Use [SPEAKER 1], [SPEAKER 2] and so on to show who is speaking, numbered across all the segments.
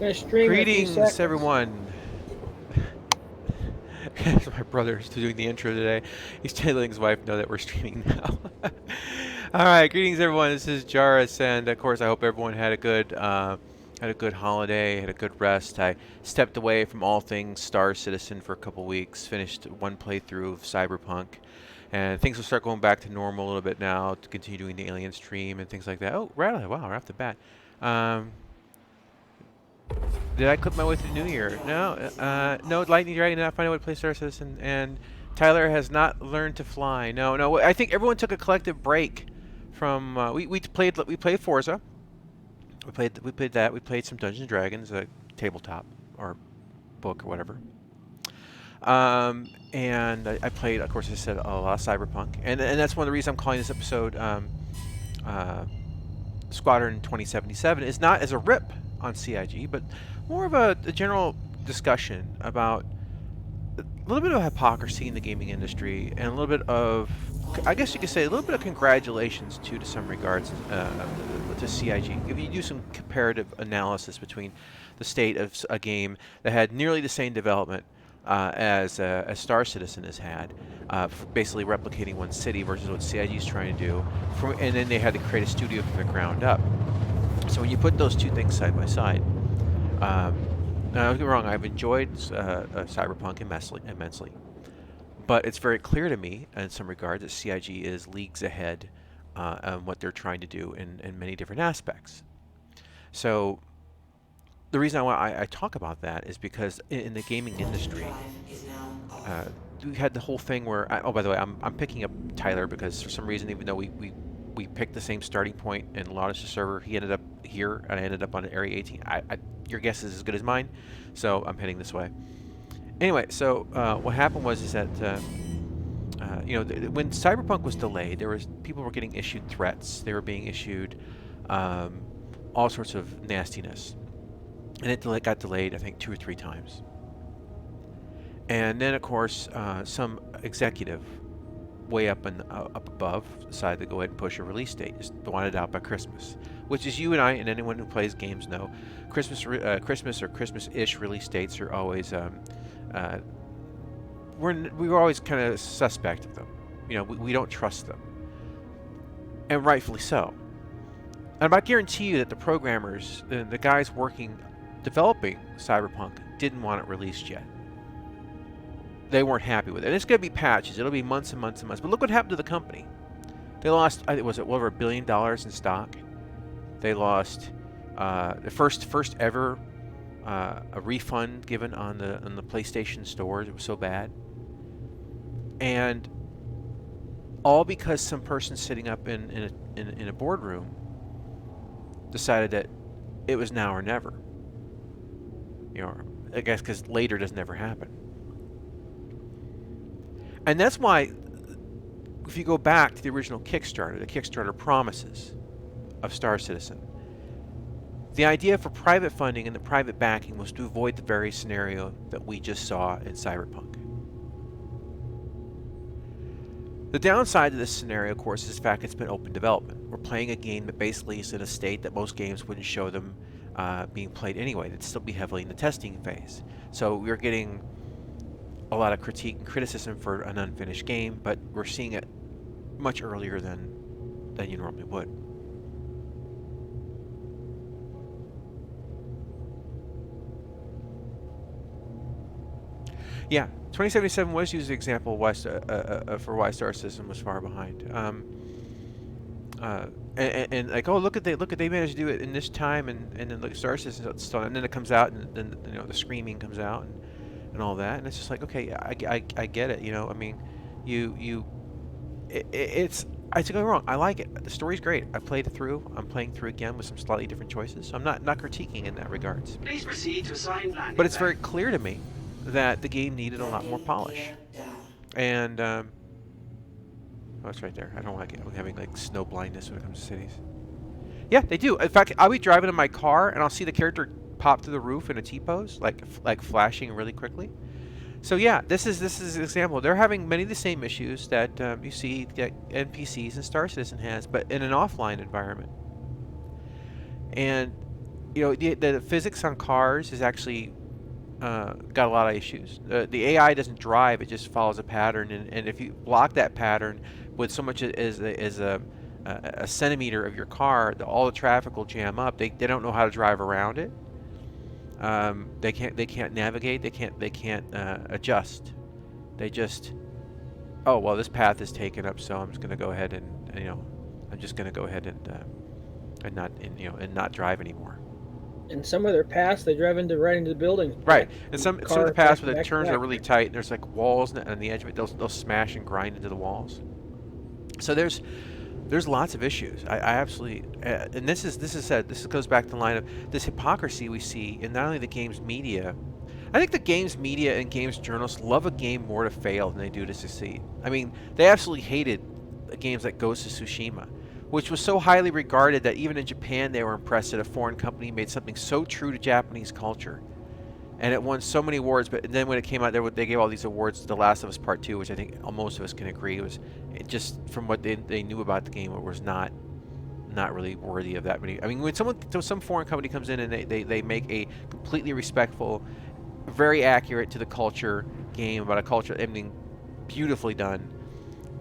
[SPEAKER 1] Gonna stream in a few
[SPEAKER 2] Greetings,
[SPEAKER 1] seconds.
[SPEAKER 2] everyone. My brother's doing the intro today. He's telling his wife know that we're streaming now. All right, greetings, everyone. This is Jairus, and of course, I hope everyone had a good holiday, had a good rest. I stepped away from all things Star Citizen for a couple weeks. Finished one playthrough of Cyberpunk, and things will start going back to normal a little bit now to continue doing the Alien stream and things like that. Oh, right! Wow, right off the bat. Um, Did I clip my way through New Year? No. No, Lightning Dragon did not find a way to play Star Citizen, and Tyler has not learned to fly. No, no. I think everyone took a collective break from. We played Forza. We played that. We played some Dungeons and Dragons, tabletop or book or whatever. And I played, of course, I said a lot of Cyberpunk, and that's one of the reasons I'm calling this episode Squadron 2077. Is not as a rip on CIG, but more of a general discussion about a little bit of hypocrisy in the gaming industry and a little bit of, I guess you could say, a little bit of congratulations to some regards to CIG. If you do some comparative analysis between the state of a game that had nearly the same development as Star Citizen has had, basically replicating one city versus what CIG is trying to do, and then they had to create a studio from the ground up. So when you put those two things side by side, now don't get me wrong, I've enjoyed Cyberpunk immensely, but it's very clear to me, in some regards, that CIG is leagues ahead on what they're trying to do in many different aspects. So the reason I talk about that is because in the gaming industry, we had the whole thing where, oh, by the way, I'm picking up Tyler because for some reason, even though we picked the same starting point and launched the server, he ended up here and I ended up on Area 18. Your guess is as good as mine, so I'm heading this way. Anyway, so what happened is that when Cyberpunk was delayed, people were getting issued threats. They were being issued all sorts of nastiness, and it got delayed, I think, 2 or 3 times. And then, of course, some executive way up above decided to go ahead and push a release date. Just wanted it out by Christmas, which, as you and I and anyone who plays games know, Christmas or Christmas-ish release dates are always we were always kind of suspect of them. You know, we don't trust them, and rightfully so. And I guarantee you that the programmers, the guys developing Cyberpunk, didn't want it released yet. They weren't happy with it. And it's going to be patches. It'll be months and months and months. But look what happened to the company. They lost, I think, was it over $1 billion in stock? They lost the first ever a refund given on the PlayStation stores. It was so bad. And all because some person sitting up in a boardroom decided that it was now or never. You know, I guess because later doesn't ever happen. And that's why, if you go back to the original Kickstarter, the Kickstarter promises of Star Citizen, the idea for private funding and the private backing was to avoid the very scenario that we just saw in Cyberpunk. The downside to this scenario, of course, is the fact it's been open development. We're playing a game that basically is in a state that most games wouldn't show them being played anyway. It'd still be heavily in the testing phase. So we're getting a lot of critique and criticism for an unfinished game, but we're seeing it much earlier than you normally would. Yeah, 2077 was used as an example for why Star Citizen was far behind. And like, oh, look at they managed to do it in this time, and then look at Star Citizen still, and then it comes out, and then the screaming comes out, and all that, and it's just like, okay, I get it, you know. I mean, it's I don't get me wrong, I like it. The story's great. I played it through. I'm playing through again with some slightly different choices. So I'm not critiquing in that regards.
[SPEAKER 3] Please proceed to assign landing.
[SPEAKER 2] But it's very clear to me that the game needed a lot more polish. And oh, it's right there. I don't like it. I'm having like snow blindness when it comes to cities. Yeah, they do. In fact, I'll be driving in my car and I'll see the character pop through the roof in a T-pose, like flashing really quickly. So yeah, this is an example. They're having many of the same issues that you see that NPCs and Star Citizen has, but in an offline environment. And you know, the physics on cars is actually got a lot of issues. The AI doesn't drive; it just follows a pattern, and if you block that pattern with so much as a centimeter of your car, all the traffic will jam up. They don't know how to drive around it. They can't navigate. They can't adjust. They just, oh well, this path is taken up, so I'm just going to go ahead and I'm just going to go ahead and not drive anymore.
[SPEAKER 1] In some of their paths, they drive right into the building.
[SPEAKER 2] Right, and some of the paths where the turns are really tight, and there's like walls on the edge of it. They'll smash and grind into the walls. So there's lots of issues. I absolutely, and this goes back to the line of this hypocrisy we see in not only the games media. I think the games media and games journalists love a game more to fail than they do to succeed. I mean, they absolutely hated games like Ghost of Tsushima, which was so highly regarded that even in Japan they were impressed that a foreign company made something so true to Japanese culture. And it won so many awards, but then when it came out, they gave all these awards to The Last of Us Part 2, which I think most of us can agree it just from what they knew about the game, it was not really worthy of that many. I mean, when some foreign company comes in and they make a completely respectful, very accurate to the culture game about a culture, I mean, beautifully done,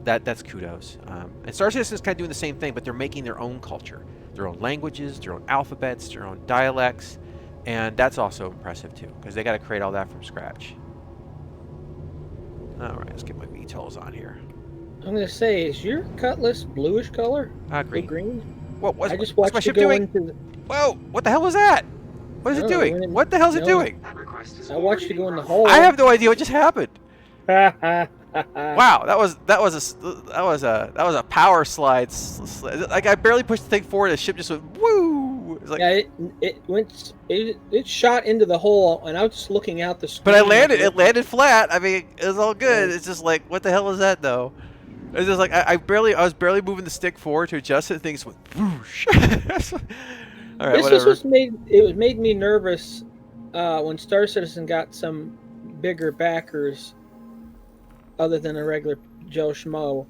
[SPEAKER 2] that's kudos. And Star Citizen is kind of doing the same thing, but they're making their own culture, their own languages, their own alphabets, their own dialects, and that's also impressive too, because they got to create all that from scratch. All right, let's get my VTOLs on here.
[SPEAKER 1] I'm going to say, is your Cutlass bluish color?
[SPEAKER 2] Green. What's my ship
[SPEAKER 1] doing?
[SPEAKER 2] Whoa! What the hell was that? What is it doing? What the hell is it doing?
[SPEAKER 1] I watched you go in the hole.
[SPEAKER 2] I have no idea what just happened. Wow, that was a power slide. Like I barely pushed the thing forward, the ship just went woo. It was like,
[SPEAKER 1] yeah, it shot into the hole, and I was just looking out the screen.
[SPEAKER 2] But it landed flat. I mean, it was all good. It's just like, what the hell is that though? It's just like I was barely moving the stick forward to adjust it. Things went whoosh. All right, whatever.
[SPEAKER 1] It made me nervous when Star Citizen got some bigger backers other than a regular Joe Schmo,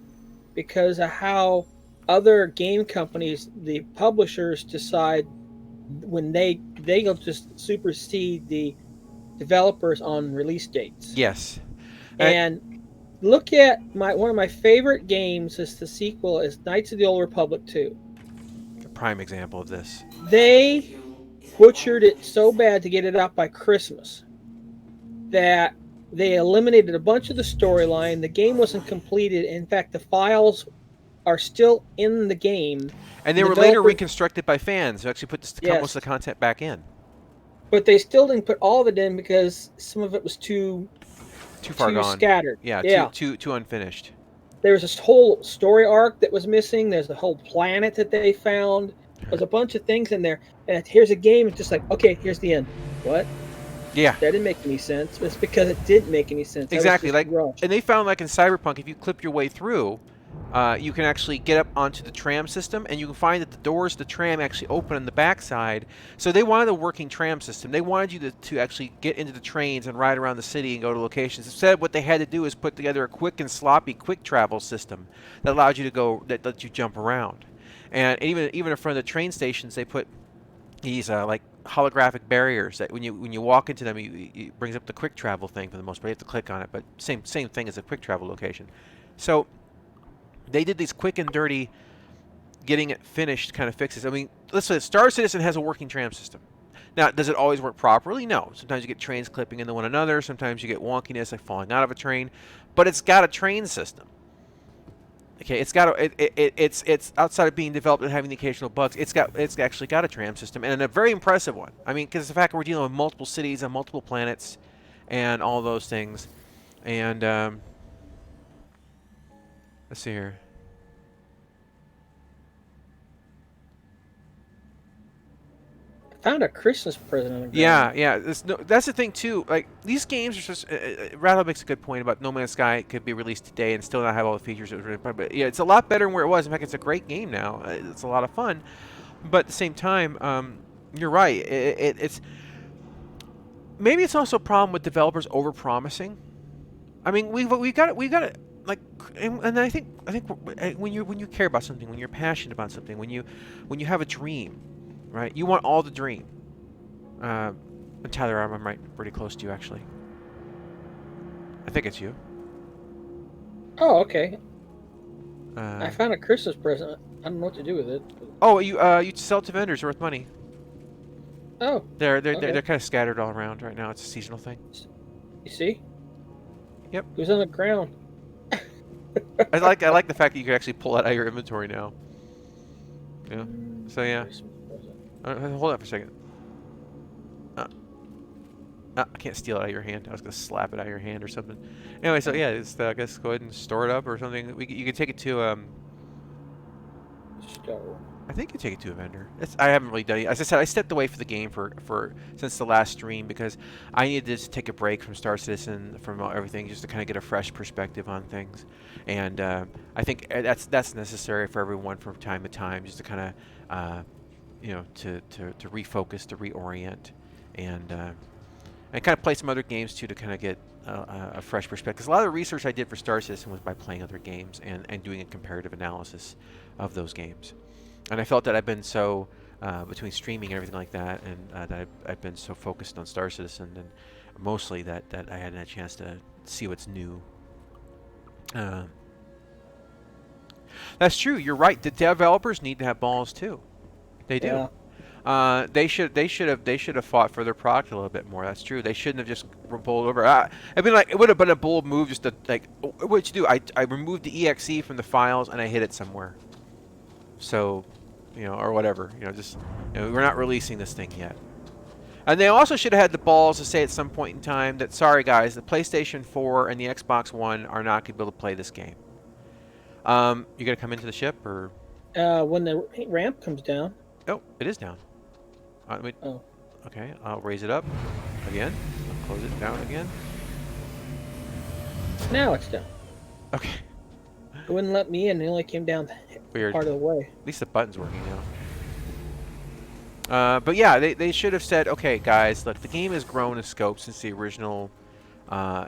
[SPEAKER 1] because of how other game companies, the publishers, decide when they'll just supersede the developers on release dates.
[SPEAKER 2] Yes.
[SPEAKER 1] And look at one of my favorite games is the sequel is Knights of the Old Republic 2.
[SPEAKER 2] A prime example of this.
[SPEAKER 1] They butchered it so bad to get it out by Christmas that they eliminated a bunch of the storyline. The game wasn't completed. In fact, the files are still in the game.
[SPEAKER 2] And they were later reconstructed by fans who actually put most of the content back in.
[SPEAKER 1] But they still didn't put all of it in because some of it was too
[SPEAKER 2] far gone.
[SPEAKER 1] Scattered.
[SPEAKER 2] Yeah. Too unfinished.
[SPEAKER 1] There was this whole story arc that was missing. There's the whole planet that they found. There's a bunch of things in there. And here's a game. It's just like, okay, here's the end. What?
[SPEAKER 2] Yeah.
[SPEAKER 1] That didn't make any sense. It's because it didn't make any sense.
[SPEAKER 2] Exactly. And they found, like in Cyberpunk, if you clip your way through, you can actually get up onto the tram system, and you can find that the doors to the tram actually open on the backside. So they wanted a working tram system. They wanted you to actually get into the trains and ride around the city and go to locations. Instead, what they had to do is put together a quick and sloppy quick travel system that allowed you to go, that lets you jump around. And even in front of the train stations, they put these like holographic barriers that when you walk into them, it brings up the quick travel thing for the most part. You have to click on it, but same thing as a quick travel location. So they did these quick and dirty, getting it finished kind of fixes. I mean, let's say Star Citizen has a working tram system. Now, does it always work properly? No. Sometimes you get trains clipping into one another. Sometimes you get wonkiness like falling out of a train. But it's got a train system. Okay, it's outside of being developed and having the occasional bugs. It's actually got a tram system, and a very impressive one. I mean, because the fact that we're dealing with multiple cities and multiple planets, and all those things, and let's see here.
[SPEAKER 1] Found a Christmas present on the ground.
[SPEAKER 2] Yeah. That's the thing too. Like these games are just. Rattle makes a good point about No Man's Sky could be released today and still not have all the features it was really. But yeah, it's a lot better than where it was. In fact, it's a great game now. It's a lot of fun, but at the same time, you're right. It's maybe it's also a problem with developers overpromising. I mean, we've got it. Like, and I think when you care about something, when you're passionate about something, when you have a dream. Right, you want all the dream. And Tyler, I'm right pretty close to you, actually. I think it's you.
[SPEAKER 1] Oh, okay.
[SPEAKER 2] Uh,
[SPEAKER 1] I found a Christmas present. I don't know what to do with it. But...
[SPEAKER 2] Oh, you sell it to vendors. They're worth money.
[SPEAKER 1] Oh,
[SPEAKER 2] They're
[SPEAKER 1] okay.
[SPEAKER 2] kind of scattered all around right now. It's a seasonal thing.
[SPEAKER 1] You see?
[SPEAKER 2] Yep.
[SPEAKER 1] Who's on the ground?
[SPEAKER 2] I like the fact that you can actually pull that out of your inventory now. Yeah. So yeah.
[SPEAKER 1] Christmas present.
[SPEAKER 2] Hold on for a second. I can't steal it out of your hand. I was gonna slap it out of your hand or something. Anyway, so yeah, just I guess go ahead and store it up or something. You can take it to
[SPEAKER 1] Store.
[SPEAKER 2] I think you take it to a vendor. I haven't really done it. As I said, I stepped away from the game for since the last stream because I needed to just take a break from Star Citizen, from everything, just to kind of get a fresh perspective on things. And I think that's necessary for everyone from time to time, just to kind of to refocus, to reorient, and kind of play some other games too to kind of get a fresh perspective. Because a lot of the research I did for Star Citizen was by playing other games and doing a comparative analysis of those games. And I felt that I've been so, between streaming and everything like that, and that I've been so focused on Star Citizen, and mostly that I hadn't had a chance to see what's new. That's true. You're right. The developers need to have balls too. They do.
[SPEAKER 1] Yeah.
[SPEAKER 2] They should have fought for their product a little bit more. That's true. They shouldn't have just bowled over. It would have been a bold move just to what'd you do? I removed the exe from the files and I hid it somewhere. So, or whatever. Just we're not releasing this thing yet. And they also should have had the balls to say at some point in time that, sorry guys, the PlayStation 4 and the Xbox One are not going to be able to play this game. You gonna come into the ship or?
[SPEAKER 1] When the ramp comes down.
[SPEAKER 2] Oh, it is down.
[SPEAKER 1] Oh.
[SPEAKER 2] Okay, I'll raise it up again. I'll close it down again.
[SPEAKER 1] Now it's down.
[SPEAKER 2] Okay.
[SPEAKER 1] It wouldn't let me in. It only came down
[SPEAKER 2] Weird.
[SPEAKER 1] part of the way.
[SPEAKER 2] At least the button's working now. But yeah, they should have said, okay, guys, look, the game has grown in scope since the original.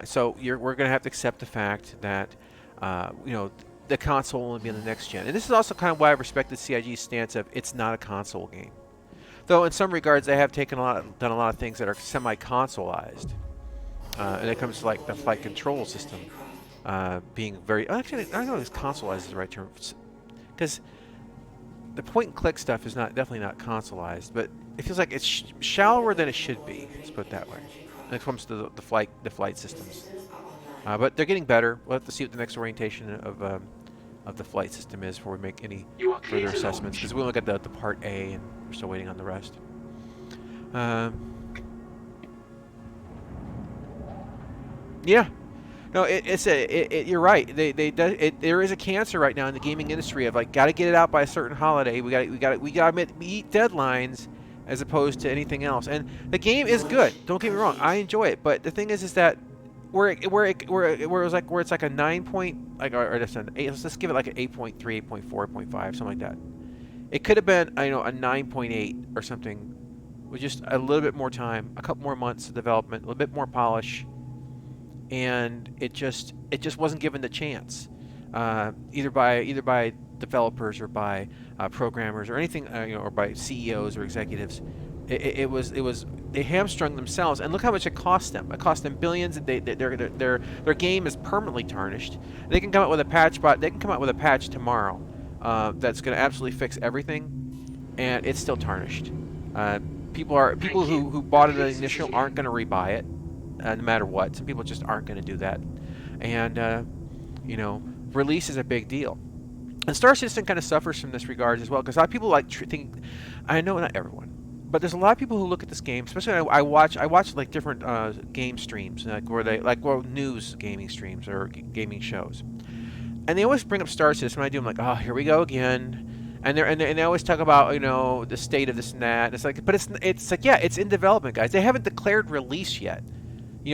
[SPEAKER 2] So we're gonna have to accept the fact that, the console will only be on the next gen. And this is also kind of why I respected CIG's stance of it's not a console game. Though in some regards they have done a lot of things that are semi-consoleized. And it comes to like the flight control system being very... Actually, I don't know if consoleized is the right term. Because the point-and-click stuff is definitely not consoleized, but it feels like it's shallower than it should be. Let's put it that way. When it comes to the flight systems. But they're getting better. We'll have to see what the next orientation of the flight system is before we make any further assessments. Because we only got the Part A, and we're still waiting on the rest. Yeah. No, you're right. There is a cancer right now in the gaming industry of like, got to get it out by a certain holiday. We got to meet deadlines as opposed to anything else. And the game is good. Don't get me wrong. I enjoy it. But the thing is that where it's like a 9 point, or just an 8, let's give it like an 8.3, 8.4, 8.5, something like that. It could have been a 9.8 or something with just a little bit more time, a couple more months of development, a little bit more polish, and it just wasn't given the chance, either by developers or by programmers or anything, or by CEOs or executives. They hamstrung themselves, and look how much it cost them. It cost them billions. Their game is permanently tarnished. They can come out with a patch, they can come out with a patch tomorrow that's going to absolutely fix everything, and it's still tarnished. People who bought it initial aren't going to rebuy it, no matter what. Some people just aren't going to do that, and release is a big deal. And Star Citizen kind of suffers from this regard as well, because a lot of people think. I know not everyone. But there's a lot of people who look at this game, especially I watch like different game streams, news gaming streams or gaming shows, and they always bring up Star Citizen. When I do, I'm like, oh, here we go again, and they always talk about the state of this and that. And it's like, but it's like, yeah, it's in development, guys. They haven't declared release yet.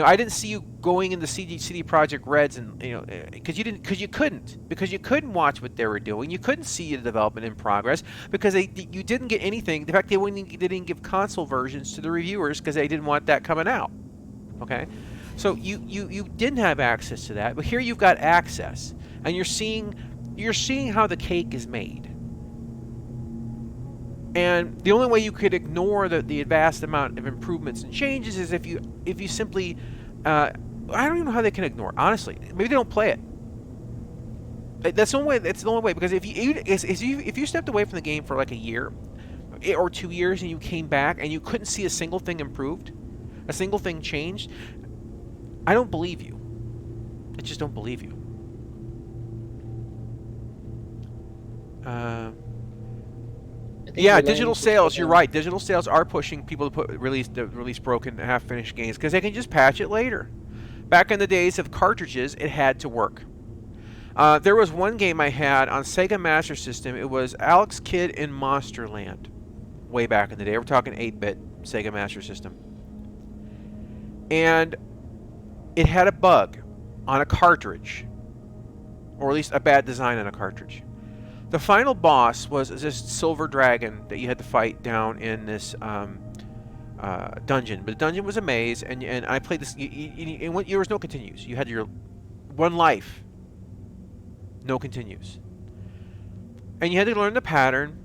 [SPEAKER 2] I didn't see you going into CD Projekt Reds and because you couldn't watch what they were doing. You couldn't see the development in progress because you didn't get anything. The fact they didn't give console versions to the reviewers because they didn't want that coming out. Okay, so you didn't have access to that, but here you've got access, and you're seeing how the cake is made. And the only way you could ignore the vast amount of improvements and changes is if you simply, I don't even know how they can ignore it, honestly. Maybe they don't play it. That's the only way. It's the only way, because if you stepped away from the game for like a year or 2 years and you came back and you couldn't see a single thing improved, a single thing changed, I don't believe you. I just don't believe you. Yeah, digital sales. You're right. Digital sales are pushing people to release broken, half-finished games because they can just patch it later. Back in the days of cartridges, it had to work. There was one game I had on Sega Master System. It was Alex Kidd in Monsterland. Way back in the day. We're talking 8-bit Sega Master System. And it had a bug on a cartridge. Or at least a bad design on a cartridge. The final boss was this silver dragon that you had to fight down in this dungeon. But the dungeon was a maze, and I played this. There was no continues. You had your one life. No continues. And you had to learn the pattern.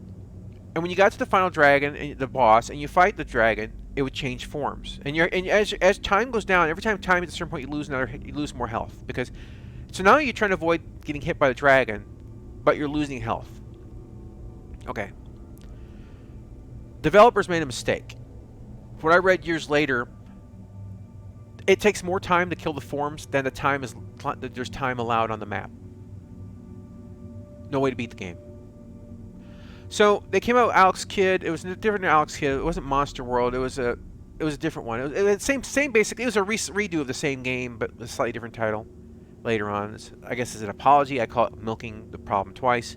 [SPEAKER 2] And when you got to the final dragon, the boss, and you fight the dragon, it would change forms. And as time goes down, every time at a certain point you lose more health, because so now you're trying to avoid getting hit by the dragon, but you're losing health. Okay. Developers made a mistake. What I read years later, it takes more time to kill the forms than there's time allowed on the map. No way to beat the game. So they came out with Alex Kidd. It was a different Alex Kidd. It wasn't Monster World. It was a different one. It was same basically. It was a redo of the same game, but a slightly different title. Later on, I guess as an apology, I call it milking the problem twice.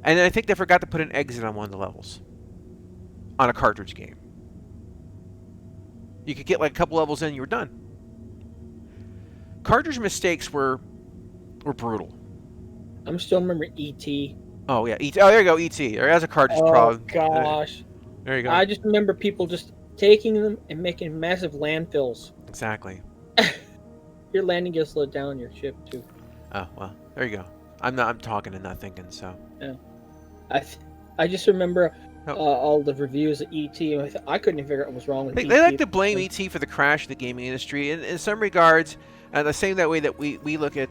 [SPEAKER 2] And then I think they forgot to put an exit on one of the levels on a cartridge game. You could get like a couple levels in, you were done. Cartridge mistakes were brutal.
[SPEAKER 1] I'm still remembering E.T.
[SPEAKER 2] Oh yeah, E.T. Oh, there you go, E.T. There has a cartridge problem.
[SPEAKER 1] Oh gosh.
[SPEAKER 2] There you go.
[SPEAKER 1] I just remember people just taking them and making massive landfills.
[SPEAKER 2] Exactly.
[SPEAKER 1] Your landing gear slowed down your ship too.
[SPEAKER 2] Oh well, there you go. I'm talking and not thinking, so.
[SPEAKER 1] Yeah. I just remember all the reviews of E.T. and I couldn't even figure out what was wrong with E.T.
[SPEAKER 2] They like to blame E.T. for the crash of the gaming industry. In some regards, the same that way that we look at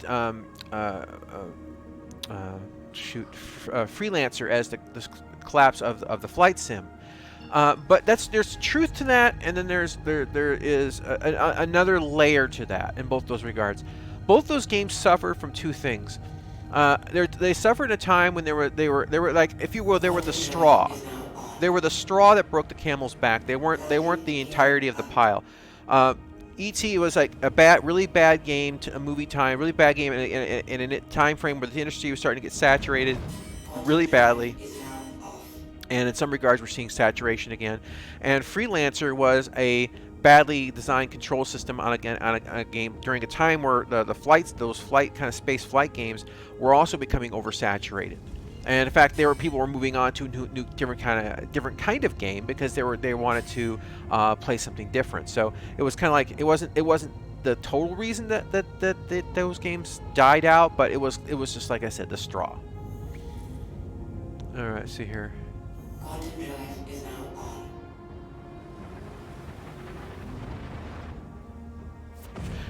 [SPEAKER 2] Freelancer as the collapse of the flight sim. But there's truth to that, and then there is another layer to that in both those regards. Both those games suffer from two things. They suffered at a time when they were like, if you will, they were the straw. They were the straw that broke the camel's back. They weren't the entirety of the pile. E.T. was like a really bad game to a movie time, really bad game in a time frame where the industry was starting to get saturated really badly. And in some regards, we're seeing saturation again. And Freelancer was a badly designed control system on a game during a time where those space flight games were also becoming oversaturated. And in fact, people were moving on to a new different kind of game because they wanted to play something different. So it was kind of like it wasn't the total reason that those games died out, but it was just like I said, the straw. All right, see here.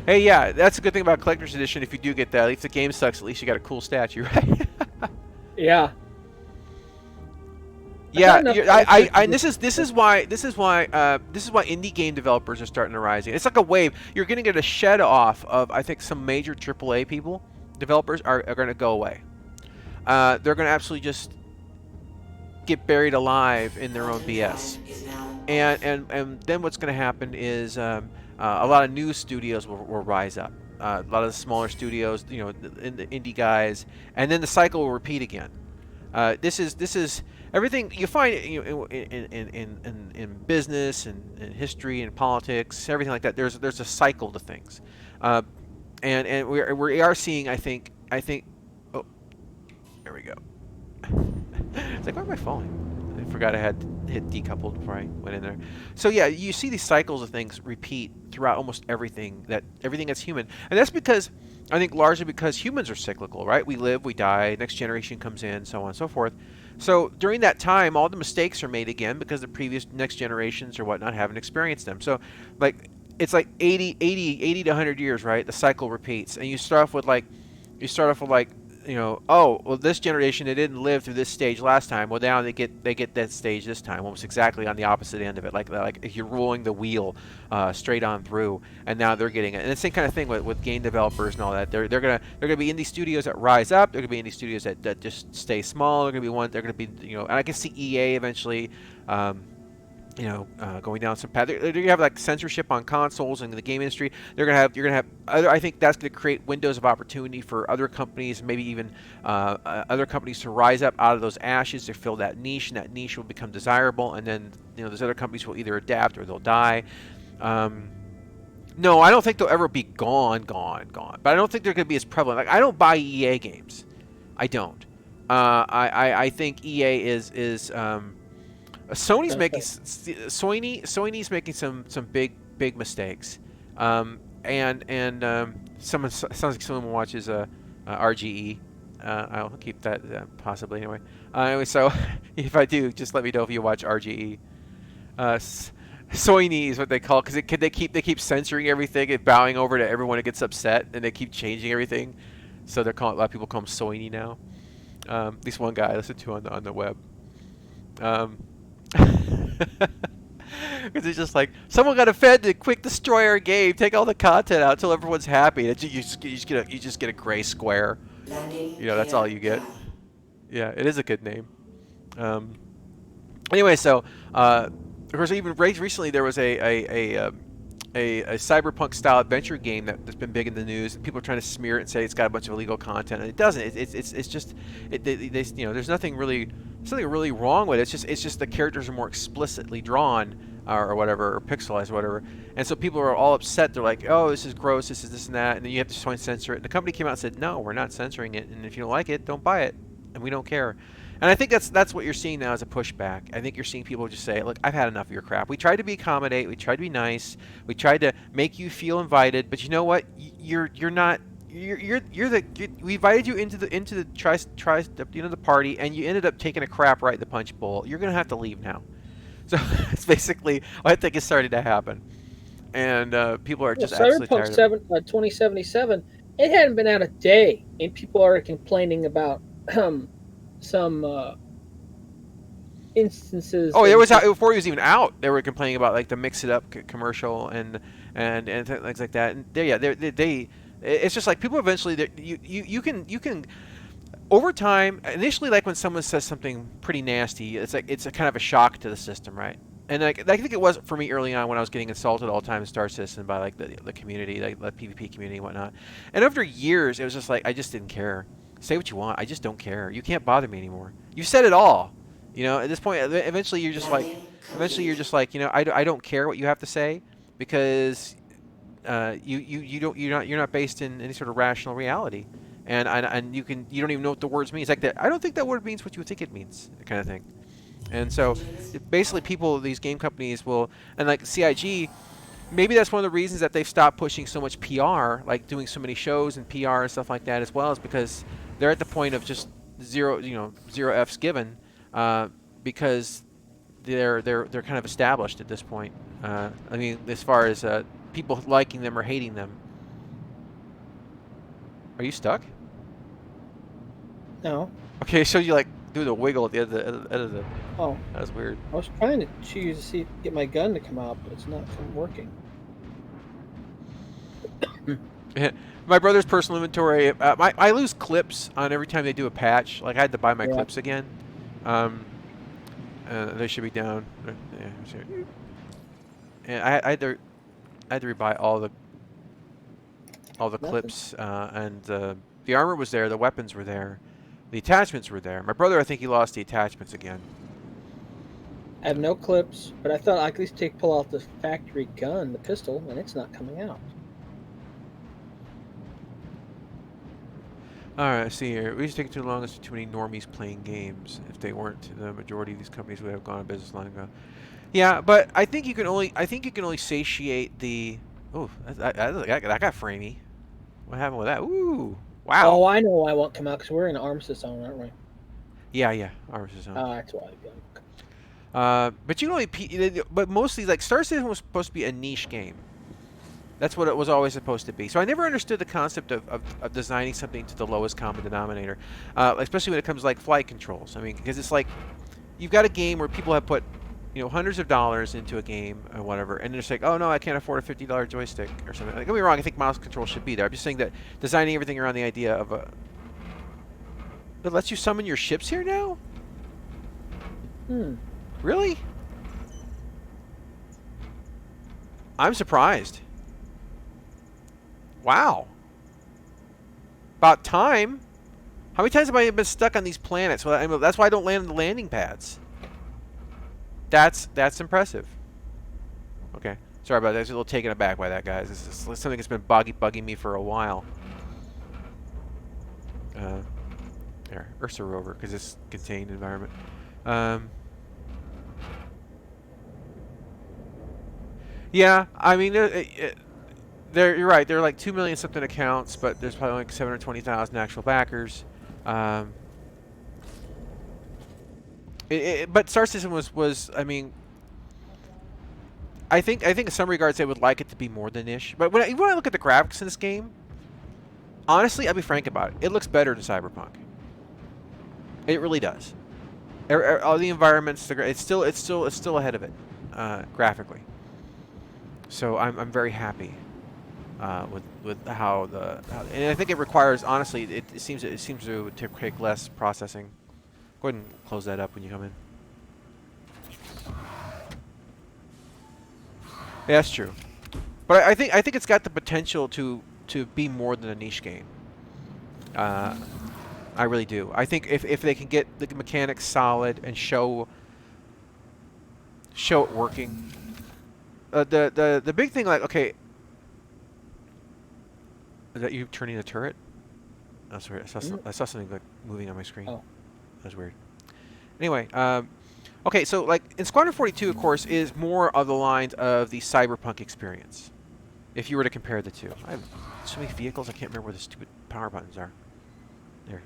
[SPEAKER 2] Hey, yeah, that's a good thing about Collector's Edition. If you do get that, if the game sucks, at least you got a cool statue, right?
[SPEAKER 1] Yeah.
[SPEAKER 2] Yeah, this is why indie game developers are starting to rise. It's like a wave. You're going to get a shed off of, I think, some major AAA developers are going to go away. They're going to absolutely just get buried alive in their own BS. And then what's going to happen is a lot of new studios will rise up. A lot of the smaller studios, the indie guys, and then the cycle will repeat again. This is everything you find in business and history and politics, everything like that. There's a cycle to things, and we are seeing. I think. Oh, there we go. It's like, where am I falling? I forgot I had hit decoupled before I went in there. So yeah, you see these cycles of things repeat throughout almost everything that's human, and that's because I think largely because humans are cyclical, right? We live, we die, next generation comes in, so on and so forth. So during that time, all the mistakes are made again because the previous next generations or whatnot haven't experienced them. So, like, it's like 80 to 100 years, right? The cycle repeats, and you start off with like, oh, well, this generation, they didn't live through this stage last time. Well, now they get that stage this time, almost exactly on the opposite end of it. Like if you're rolling the wheel straight on through, and now they're getting it. And the same kind of thing with game developers and all that. They're gonna be indie studios that rise up. They're gonna be indie studios that just stay small. They're gonna be and I can see EA eventually. Going down some path. You have like censorship on consoles and the game industry. You're gonna have other. I think that's gonna create windows of opportunity for other companies, maybe even other companies to rise up out of those ashes to fill that niche, and that niche will become desirable. And then those other companies will either adapt or they'll die. No, I don't think they'll ever be gone. But I don't think they're gonna be as prevalent. Like I don't buy EA games. I don't. I think EA is Sony's making Sony's making some big mistakes, and someone sounds like someone watches RGE. I'll keep that possibly anyway. Anyway, so if I do, just let me know if you watch RGE. Soiny is what they call it because they keep censoring everything and bowing over to everyone that gets upset, and they keep changing everything. So they're calling a lot of people call him Soiny now. At least one guy I listened to on the web. Because it's just like someone got offended, quick destroy our game, take all the content out until everyone's happy. You just get a gray square. That's all you get. Yeah, it is a good name. Anyway, so of course, even recently there was a cyberpunk style adventure game that's been big in the news. People are trying to smear it and say it's got a bunch of illegal content, and it doesn't. It's just there's nothing really. Something really wrong with it. It's just the characters are more explicitly drawn or whatever, or pixelized or whatever. And so people are all upset. They're like, oh, this is gross, this and that. And then you have to try and censor it. And the company came out and said, no, we're not censoring it. And if you don't like it, don't buy it. And we don't care. And I think that's what you're seeing now as a pushback. I think you're seeing people just say, look, I've had enough of your crap. We tried to be accommodate. We tried to be nice. We tried to make you feel invited. But you know what? You're not. We invited you into the party, and you ended up taking a crap right in the punch bowl. You're gonna have to leave now. So it's basically what I think is starting to happen, and people are just absolutely tired of it.
[SPEAKER 1] Cyberpunk 2077, it hadn't been out a day, and people are complaining about some instances.
[SPEAKER 2] Oh, it was out before he was even out. They were complaining about like the mix it up commercial and things like that. And they it's just like people eventually you can over time. Initially, like when someone says something pretty nasty, it's like it's a kind of a shock to the system, right? And like I think it was for me early on when I was getting insulted all the time in Star Citizen by like the community, like the PvP community and whatnot. And after years, it was just like I just didn't care. Say what you want, I just don't care. You can't bother me anymore. You said it all. At this point, eventually you're just like, I don't care what you have to say because you're not based in any sort of rational reality, and you don't even know what the words mean. It's like that. I don't think that word means what you think it means, kind of thing. And so, basically, these game companies will, and like CIG, maybe that's one of the reasons that they've stopped pushing so much PR, like doing so many shows and PR and stuff like that as well, is because they're at the point of just zero F's given, because they're kind of established at this point. I mean, as far as people liking them or hating them. Are you stuck?
[SPEAKER 1] No.
[SPEAKER 2] Okay, so you like do the wiggle at the end of the.
[SPEAKER 1] Oh.
[SPEAKER 2] That was weird.
[SPEAKER 1] I was trying to choose to see get my gun to come out, but it's not working.
[SPEAKER 2] My brother's personal inventory. I lose clips on every time they do a patch. Like I had to buy my clips again. They should be down. And I had to rebuy all the clips, and the armor was there, the weapons were there, the attachments were there. My brother, I think he lost the attachments again.
[SPEAKER 1] I have no clips, but I thought I'd at least pull out the factory gun, the pistol, and it's not coming out.
[SPEAKER 2] Alright, let's see here. We just take too long. There's too many normies playing games. If they weren't, the majority of these companies would have gone out of business long ago. Yeah, but I think you can only satiate the. Oh, that got framey. What happened with that? Ooh, wow.
[SPEAKER 1] Oh, I know why it won't come out because we're in an armistice zone, aren't we?
[SPEAKER 2] Yeah, Armistice Zone.
[SPEAKER 1] That's why. Yeah.
[SPEAKER 2] But you can only, but mostly like Star Citizen was supposed to be a niche game. That's what it was always supposed to be. So I never understood the concept of designing something to the lowest common denominator, especially when it comes to like flight controls. I mean, because it's like you've got a game where people have put, hundreds of dollars into a game or whatever, and they're just like, oh no, I can't afford a $50 joystick or something. Like, don't get me wrong, I think mouse control should be there. I'm just saying that designing everything around the idea of a that lets you summon your ships here now. Really? I'm surprised. Wow. About time. How many times have I been stuck on these planets? Well, that's why I don't land on the landing pads. That's impressive. Okay. Sorry about that. I was a little taken aback by that, guys. This is something that's been bugging me for a while. There. Ursa rover, because it's contained environment. Yeah, I mean, you're right. There are like 2 million something accounts, but there's probably like 720,000 actual backers. But Star Citizen was I mean, I think in some regards they would like it to be more than niche. But when I look at the graphics in this game, honestly, I'll be frank about it. It looks better than Cyberpunk. It really does. All the environments, it's still ahead of it, graphically. So I'm very happy with how and I think it requires, honestly, it seems to take less processing. Go ahead and close that up when you come in. Yeah, that's true. But I think it's got the potential to be more than a niche game. I really do. I think if they can get the mechanics solid and show it working. The big thing, like, okay, is that you turning the turret? Oh, sorry, I saw something like moving on my screen.
[SPEAKER 1] Oh.
[SPEAKER 2] That was weird. Anyway, okay, so like in Squadron 42, of course, is more of the lines of the Cyberpunk experience. If you were to compare the two, I have so many vehicles, I can't remember where the stupid power buttons are. There,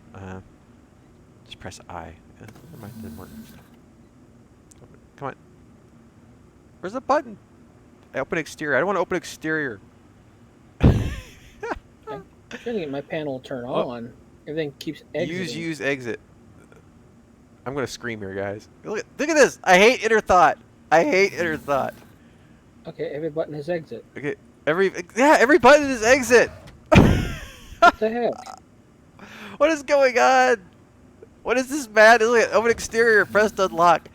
[SPEAKER 2] just press I. Never mind, it didn't work. Come on. Where's the button? I open exterior. I don't want to open exterior.
[SPEAKER 1] I'm trying to get my panel to turn on. Everything keeps exiting.
[SPEAKER 2] Use exit. I'm gonna scream here, guys. Look at this. I hate inner thought.
[SPEAKER 1] Okay, every button is exit.
[SPEAKER 2] Okay, every button is exit.
[SPEAKER 1] What the heck?
[SPEAKER 2] What is going on? What is this, man? Look at open exterior. Press to unlock.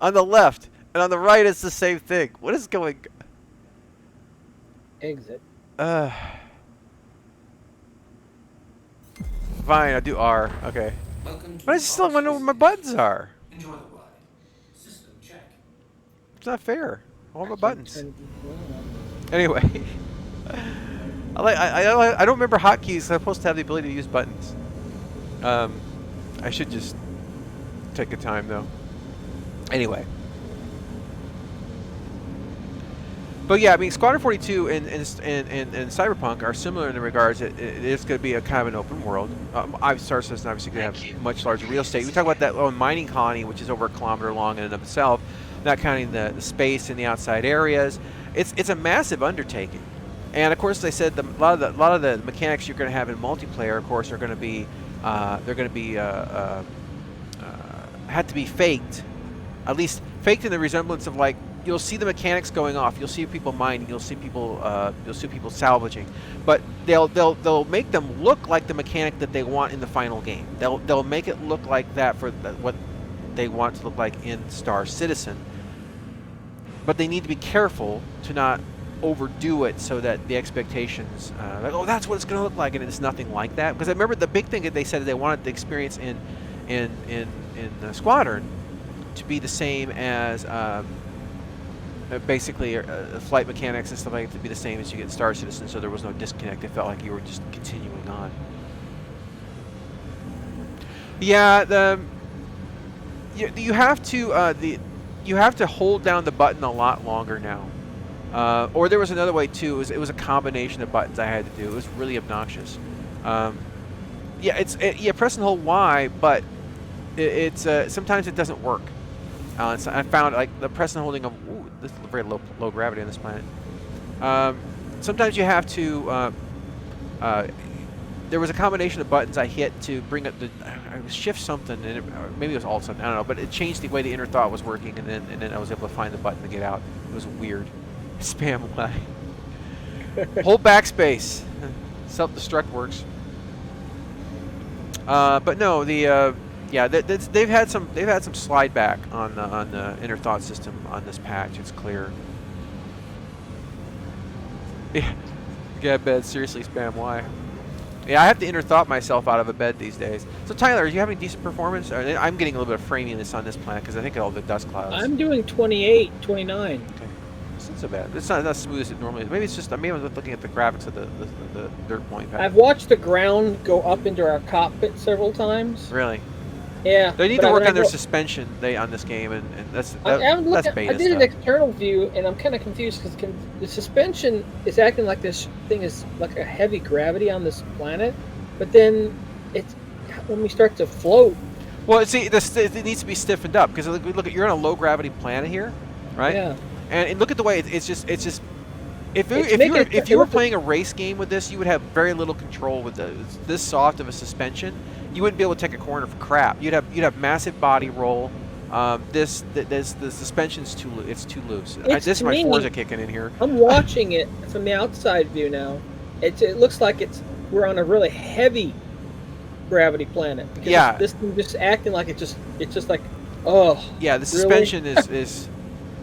[SPEAKER 2] On the left and on the right, it's the same thing. What is going?
[SPEAKER 1] Exit.
[SPEAKER 2] Fine, I do R. Okay. But I still don't know where my buttons are.
[SPEAKER 3] Enjoy the ride. System check.
[SPEAKER 2] It's not fair. All my buttons. Anyway, I don't remember hotkeys. I'm supposed to have the ability to use buttons. I should just take the time though. Anyway. But yeah, I mean, Squadron 42 and Cyberpunk are similar in the regards that it is going to be a kind of an open world. Star Citizen obviously going to have much larger real estate. We talk about that little mining colony, which is over a kilometer long in and of itself, not counting the space in the outside areas. It's a massive undertaking, and of course, they said a lot of the mechanics you're going to have in multiplayer, of course, are going to be had to be faked, at least faked in the resemblance of like. You'll see the mechanics going off. You'll see people mining. You'll see people salvaging, but they'll make them look like the mechanic that they want in the final game. They'll make it look like that for what they want to look like in Star Citizen. But they need to be careful to not overdo it so that the expectations, like, oh, that's what it's going to look like, and it's nothing like that. Because I remember the big thing that they said they wanted the experience in Squadron to be the same as. Basically, flight mechanics and stuff like that to be the same as you get in Star Citizen, so there was no disconnect. It felt like you were just continuing on. Yeah, you have to hold down the button a lot longer now. Or there was another way too. It was a combination of buttons I had to do. It was really obnoxious. Yeah, press and hold Y, but it's sometimes it doesn't work. So I found like the press and holding of this is very low gravity on this planet. Sometimes you have to. There was a combination of buttons I hit to bring up the shift something, and maybe it was alt something. I don't know, but it changed the way the inner thought was working, and then I was able to find the button to get out. It was weird. Spam away. Hold backspace. Self-destruct works. But no, the yeah, they've had some slide back on the inner thought system on this patch. It's clear. Yeah, get bed. Seriously, spam Y. Yeah, I have to inner thought myself out of a bed these days. So Tyler, are you having decent performance? I'm getting a little bit of framiness on this planet because I think of all the dust clouds.
[SPEAKER 1] I'm doing 28, 29.
[SPEAKER 2] Okay. It's not so bad. It's not as smooth as it normally is. Maybe it's just maybe I'm looking at the graphics of the dirt point pattern.
[SPEAKER 1] I've watched the ground go up into our cockpit several times.
[SPEAKER 2] Really?
[SPEAKER 1] Yeah.
[SPEAKER 2] They need to work on their suspension on this game, and that's beta
[SPEAKER 1] I did an external view, and I'm kind of confused because the suspension is acting like this thing is like a heavy gravity on this planet, but then it's when we start to float.
[SPEAKER 2] Well, see, it needs to be stiffened up because look at you're on a low gravity planet here, right?
[SPEAKER 1] Yeah.
[SPEAKER 2] And look at the way it's just. If you were playing a race game with this, you would have very little control with this soft of a suspension. You wouldn't be able to take a corner for crap. You'd have massive body roll. The suspension's too loose. This is my Forza kicking in here.
[SPEAKER 1] I'm watching it from the outside view now. It looks like we're on a really heavy gravity planet. Because this thing just acting like it's just like, oh. Yeah, the suspension
[SPEAKER 2] is.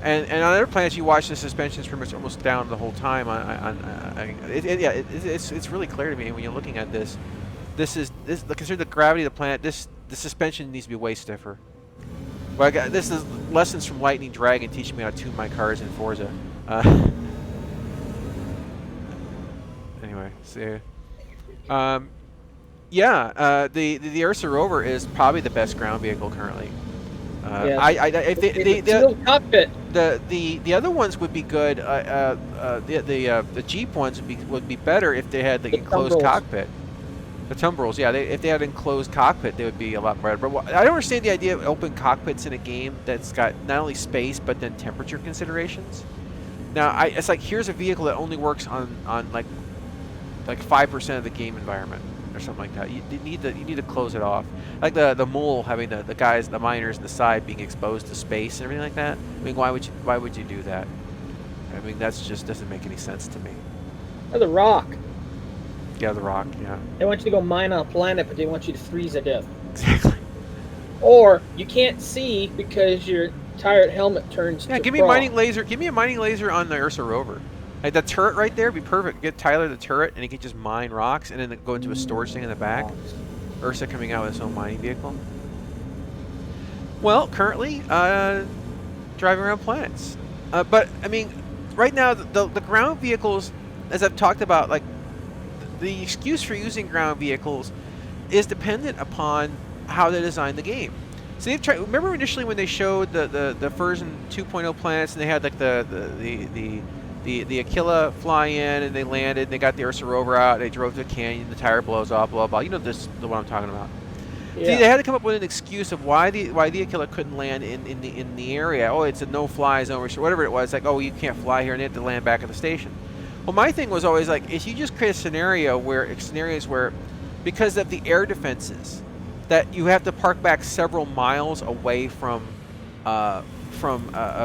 [SPEAKER 2] And on other planets, you watch the suspension is pretty much almost down the whole time. It's really clear to me when you're looking at this. Considering the gravity of the planet, the suspension needs to be way stiffer. Well, this is lessons from Lightning Dragon teaching me how to tune my cars in Forza. Anyway, so the Ursa rover is probably the best ground vehicle currently.
[SPEAKER 1] Cockpit.
[SPEAKER 2] The other ones would be good. The Jeep ones would be better if they had the enclosed
[SPEAKER 1] tumbrils.
[SPEAKER 2] Cockpit. The tumbrils, yeah. If they had an enclosed cockpit, they would be a lot better. But I don't understand the idea of open cockpits in a game that's got not only space but then temperature considerations. Now, it's like here's a vehicle that only works on like 5% of the game environment or something like that. You need to close it off. Like the mole having the miners on the side being exposed to space and everything like that. I mean, why would you do that? I mean, that's just doesn't make any sense to me.
[SPEAKER 1] Or the Rock.
[SPEAKER 2] Yeah, the Rock. Yeah.
[SPEAKER 1] They want you to go mine on a planet, but they want you to freeze to death.
[SPEAKER 2] Exactly.
[SPEAKER 1] Or you can't see because your tired helmet turns.
[SPEAKER 2] Yeah, give me a mining laser. Give me a mining laser on the Ursa rover. Like that turret right there would be perfect. Get Tyler the turret, and he can just mine rocks, and then go into a storage thing in the back. Ursa coming out with his own mining vehicle. Well, currently driving around planets, but I mean, right now the ground vehicles, as I've talked about, like the excuse for using ground vehicles is dependent upon how they design the game. So they've tried. Remember initially when they showed the version 2.0 planets, and they had like the Aquila fly in, and they landed, and they got the Ursa rover out, they drove to a canyon, the tire blows off, blah blah. You know the one I'm talking about. Yeah. See, they had to come up with an excuse of why the Aquila couldn't land in the area. Oh, it's a no-fly zone or whatever it was. Like, oh, you can't fly here, and they have to land back at the station. Well, my thing was always like, if you just create scenarios where, because of the air defenses, that you have to park back several miles away from a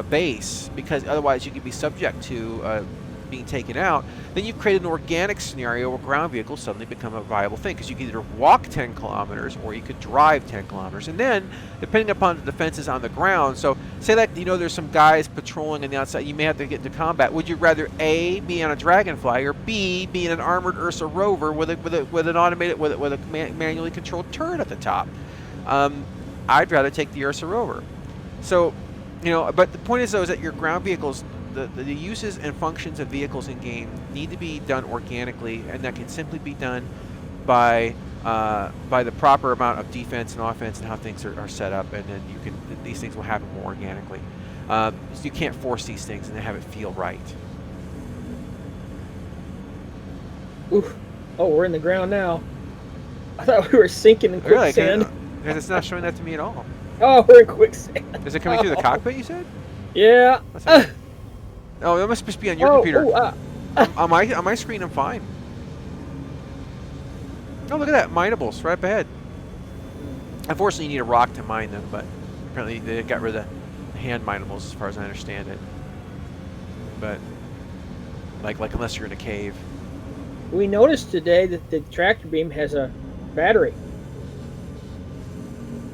[SPEAKER 2] base, because otherwise you could be subject to being taken out, then you create an organic scenario where ground vehicles suddenly become a viable thing, because you can either walk 10 kilometers or you could drive 10 kilometers. And then, depending upon the defenses on the ground, so say that, there's some guys patrolling on the outside, you may have to get into combat. Would you rather A, be on a Dragonfly, or B, be in an armored Ursa rover with a manually controlled turret at the top? I'd rather take the Ursa rover. So, but the point is, though, is that your ground vehicles, the uses and functions of vehicles in game need to be done organically, and that can simply be done by the proper amount of defense and offense and how things are set up, and then these things will happen more organically. So you can't force these things and have it feel right.
[SPEAKER 1] Oof. Oh, we're in the ground now. I thought we were sinking in quicksand.
[SPEAKER 2] Really? Because it's not showing that to me at all.
[SPEAKER 1] Oh, we're in quicksand.
[SPEAKER 2] Is it coming through the cockpit, you said?
[SPEAKER 1] Yeah.
[SPEAKER 2] Oh, it must just be on your computer. On my screen, I'm fine. Oh, look at that. Minables right up ahead. Unfortunately, you need a rock to mine them, but apparently they got rid of the hand minables as far as I understand it. But, like unless you're in a cave.
[SPEAKER 1] We noticed today that the tractor beam has a battery.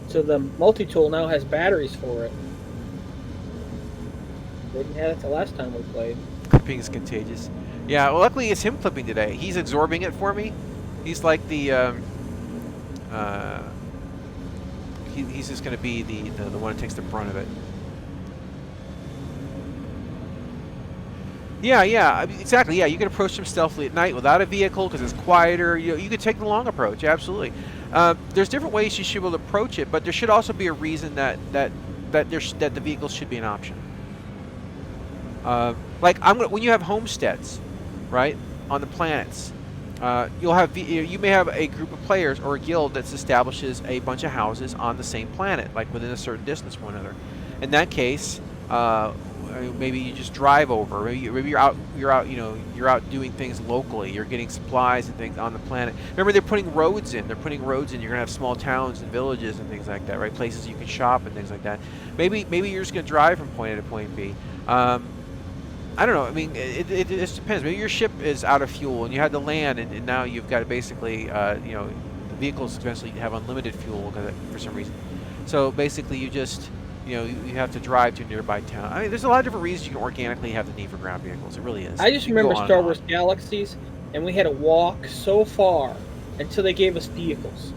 [SPEAKER 1] So the multi-tool now has batteries for it. They didn't have it the last time we played.
[SPEAKER 2] Clipping is contagious. Yeah, well, luckily it's him clipping today. He's absorbing it for me. He's like the, he's just going to be the one that takes the brunt of it. Yeah, exactly. Yeah, you can approach them stealthily at night without a vehicle because it's quieter. You could take the long approach, absolutely. There's different ways you should be able to approach it, but there should also be a reason that the vehicles should be an option. Like when you have homesteads, right, on the planets, you may have a group of players or a guild that establishes a bunch of houses on the same planet, like within a certain distance from one another. In that case, maybe you just drive over. Maybe you're out doing things locally. You're getting supplies and things on the planet. Remember, they're putting roads in. You're gonna have small towns and villages and things like that, right? Places you can shop and things like that. Maybe you're just gonna drive from point A to point B. I don't know. I mean, it just depends. Maybe your ship is out of fuel and you had to land, and now you've got to basically, the vehicles eventually have unlimited fuel for some reason. So basically, you just, you have to drive to a nearby town. I mean, there's a lot of different reasons you can organically have the need for ground vehicles. It really is.
[SPEAKER 1] I just remember Star Wars Galaxies, and we had to walk so far until they gave us vehicles.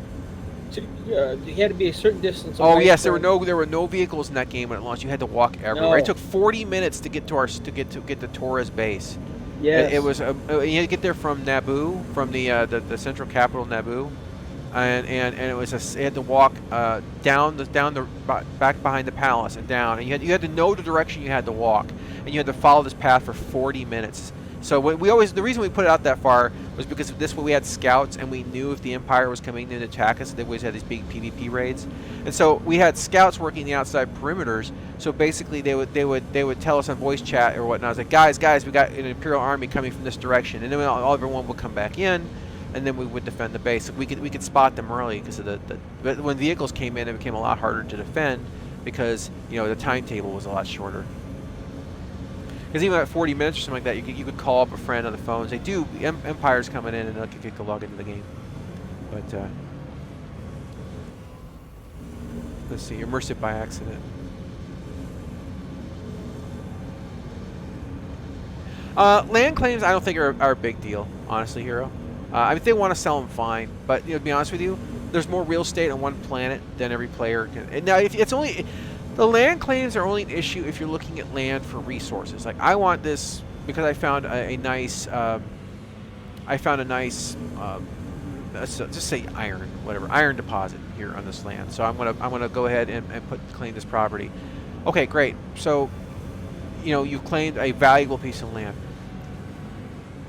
[SPEAKER 1] You had to be a certain distance away.
[SPEAKER 2] Oh yes, there were no vehicles in that game when it launched. You had to walk everywhere. No. It took 40 minutes to get to Torres base.
[SPEAKER 1] Yes.
[SPEAKER 2] It was you had to get there from Naboo, from the central capital Naboo, and it was you had to walk down the back behind the palace and down, and you had to know the direction you had to walk, and you had to follow this path for 40 minutes. So the reason we put it out that far was because of this. We had scouts, and we knew if the Empire was coming in to attack us, they always had these big PvP raids, and so we had scouts working the outside perimeters. So basically, they would tell us on voice chat or whatnot. I was like, guys, we got an Imperial army coming from this direction, and then everyone would come back in, and then we would defend the base. We could spot them early because of but when vehicles came in, it became a lot harder to defend because the timetable was a lot shorter. Because even at 40 minutes or something like that, you could call up a friend on the phone and say, dude, Empire's coming in, and they'll kick the log into the game. But, let's see, immersive by accident. Land claims I don't think are a big deal, honestly, Hero. I mean, if they want to sell them, fine. But, to be honest with you, there's more real estate on one planet than every player can. And now, if it's only... The land claims are only an issue if you're looking at land for resources. Like, I want this because I found a nice, just say iron deposit here on this land. So I'm gonna go ahead and claim this property. Okay, great. So, you've claimed a valuable piece of land.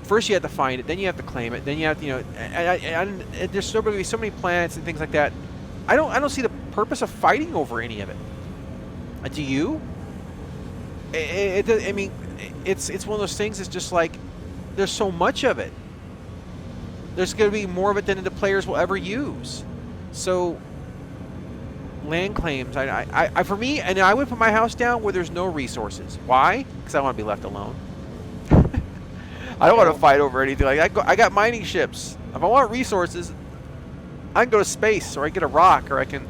[SPEAKER 2] First you have to find it, then you have to claim it, then you have to, and there's going to be so many planets and things like that. I don't see the purpose of fighting over any of it. Do you? I mean, it's one of those things. It's just like there's so much of it. There's going to be more of it than the players will ever use. So land claims, I for me, and I would put my house down where there's no resources. Why? Because I want to be left alone. I don't want to fight over anything. Like I got mining ships. If I want resources, I can go to space, or I get a rock, or I can,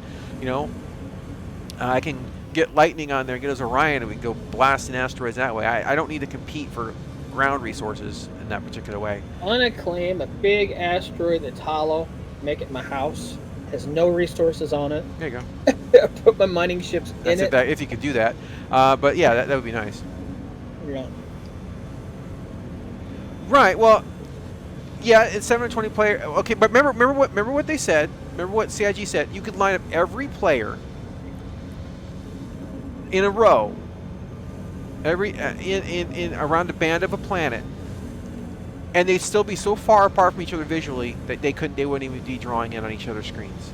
[SPEAKER 2] I can get lightning on there and get us Orion, and we can go blasting asteroids that way. I don't need to compete for ground resources in that particular way. I want to
[SPEAKER 1] claim a big asteroid that's hollow, make it my house, has no resources on it.
[SPEAKER 2] There you go.
[SPEAKER 1] Put my mining ships in it.
[SPEAKER 2] If you could do that. But yeah, that would be nice.
[SPEAKER 1] Yeah.
[SPEAKER 2] Right. Well, yeah, it's 720 player. Okay, but remember what they said. Remember what CIG said. You could line up every player in a row, in around the band of a planet, and they'd still be so far apart from each other visually that they wouldn't even be drawing in on each other's screens.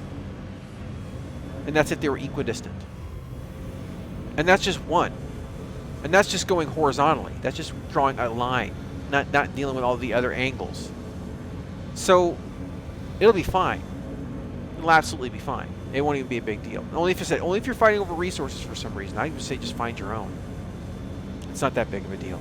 [SPEAKER 2] and that's if they were equidistant. And that's just one. And that's just going horizontally. That's just drawing a line, not dealing with all the other angles. So it'll be fine. It'll absolutely be fine. It won't even be a big deal. Only if you're fighting over resources for some reason. I would say just find your own. It's not that big of a deal.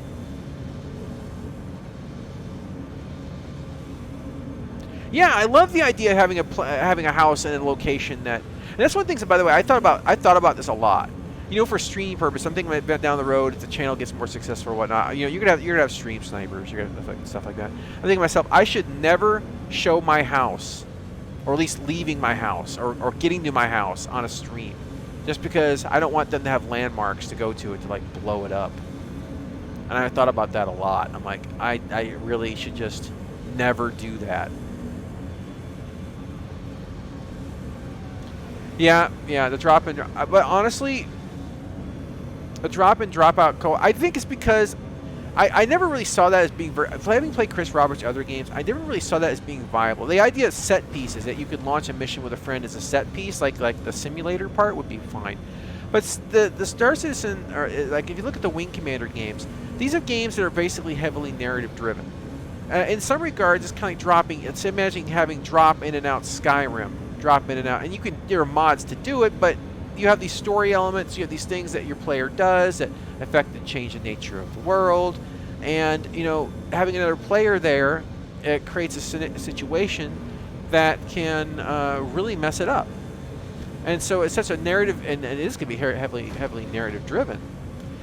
[SPEAKER 2] Yeah, I love the idea of having a house in a location that. And that's one thing. By the way, I thought about this a lot. You know, for stream purpose, I'm thinking about down the road if the channel gets more successful or whatnot. You know, you're gonna have stream snipers, you're gonna have stuff like that. I'm thinking to myself, I should never show my house, or at least leaving my house, or getting to my house on a stream, just because I don't want them to have landmarks to go to it to like blow it up. And I thought about that a lot. I'm like, I really should just never do that. Yeah, the drop in, but honestly, a drop in, drop out co. I think it's because I never really saw that as being having played Chris Roberts' other games. I never really saw that as being viable. The idea of set pieces, that you could launch a mission with a friend as a set piece, like the simulator part, would be fine. But the Star Citizen, or like if you look at the Wing Commander games, these are games that are basically heavily narrative driven. In some regards, it's kind of dropping. It's imagining having drop in and out Skyrim, drop in and out, and there are mods to do it, but you have these story elements, you have these things that your player does that affect and change the nature of the world, and you know, having another player there, it creates a situation that can really mess it up. And so it's such a narrative, and it is going to be heavily narrative driven.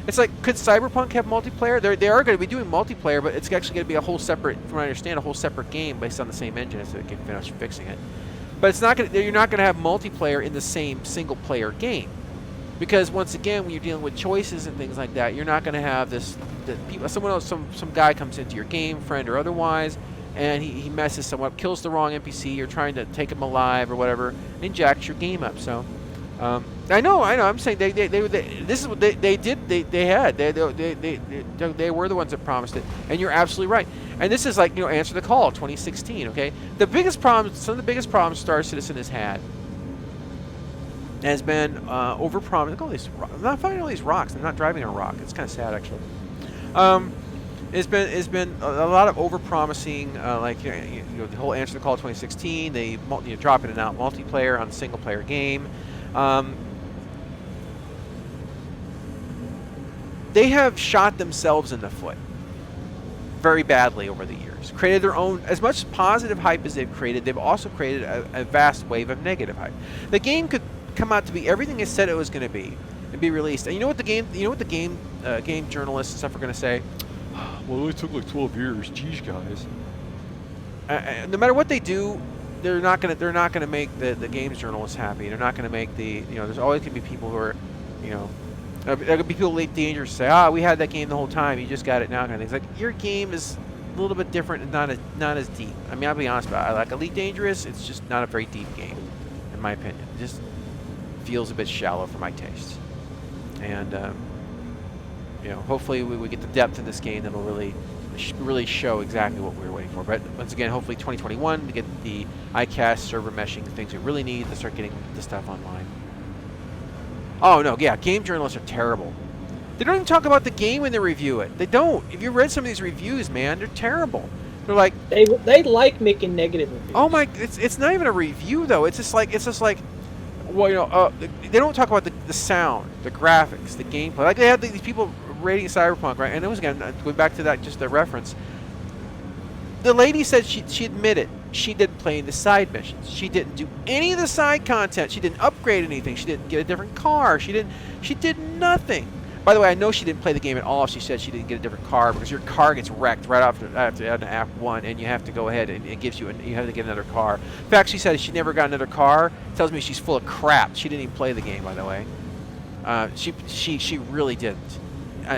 [SPEAKER 2] It's like, could Cyberpunk have multiplayer? They are going to be doing multiplayer, but it's actually going to be a whole separate, from what I understand, a whole separate game based on the same engine if they can finish fixing it. But it's not going to, you're not going to have multiplayer in the same single-player game, because once again, when you're dealing with choices and things like that, you're not going to have someone else, some guy comes into your game, friend or otherwise, and he messes someone up, kills the wrong NPC. You're trying to take him alive or whatever, and jacks your game up. So, I know. I'm saying this is what they did. They were the ones that promised it, and you're absolutely right. And this is like, you know, Answer the Call 2016. Okay, some of the biggest problems Star Citizen has had has been overpromising. Look at all these. I'm not finding all these rocks. I'm not driving a rock. It's kind of sad, actually. It's been a lot of overpromising, like you know, the whole Answer the Call 2016. They drop in and out multiplayer on a single player game. They have shot themselves in the foot very badly over the years. Created their own, as much positive hype as they've created, they've also created a vast wave of negative hype. The game could come out to be everything it said it was going to be and be released. And you know what the game journalists and stuff are going to say? Well, it only took like 12 years. Geez, guys. No matter what they do, they're not gonna make the games journalists happy. They're not gonna make there's always gonna be people who are, there could be people late dangerous say, we had that game the whole time, you just got it now, kind of things. Like, your game is a little bit different and not as deep. I mean, I'll be honest about it. I like Elite Dangerous. It's just not a very deep game, in my opinion. It just feels a bit shallow for my taste. And hopefully we get the depth in this game that'll really show exactly what we were waiting for. But once again, hopefully 2021 we get the iCast server meshing, the things we really need to start getting the stuff online. Oh no, yeah, game journalists are terrible. They don't even talk about the game when they review it. They don't. If you read some of these reviews, man, they're terrible. They're like,
[SPEAKER 1] they like making negative reviews.
[SPEAKER 2] Oh my, it's not even a review though. It's just like well, they don't talk about the sound, the graphics, the gameplay. Like, they had these people rating Cyberpunk, right? And it was, again, going back to that, just the reference. The lady said she admitted she didn't play the side missions. She didn't do any of the side content. She didn't upgrade anything. She didn't get a different car. She did nothing. By the way, I know she didn't play the game at all. She said she didn't get a different car because your car gets wrecked right after Act 1, and you have to go ahead and it gives you you have to get another car. In fact, she said she never got another car. Tells me she's full of crap. She didn't even play the game, by the way. She really didn't.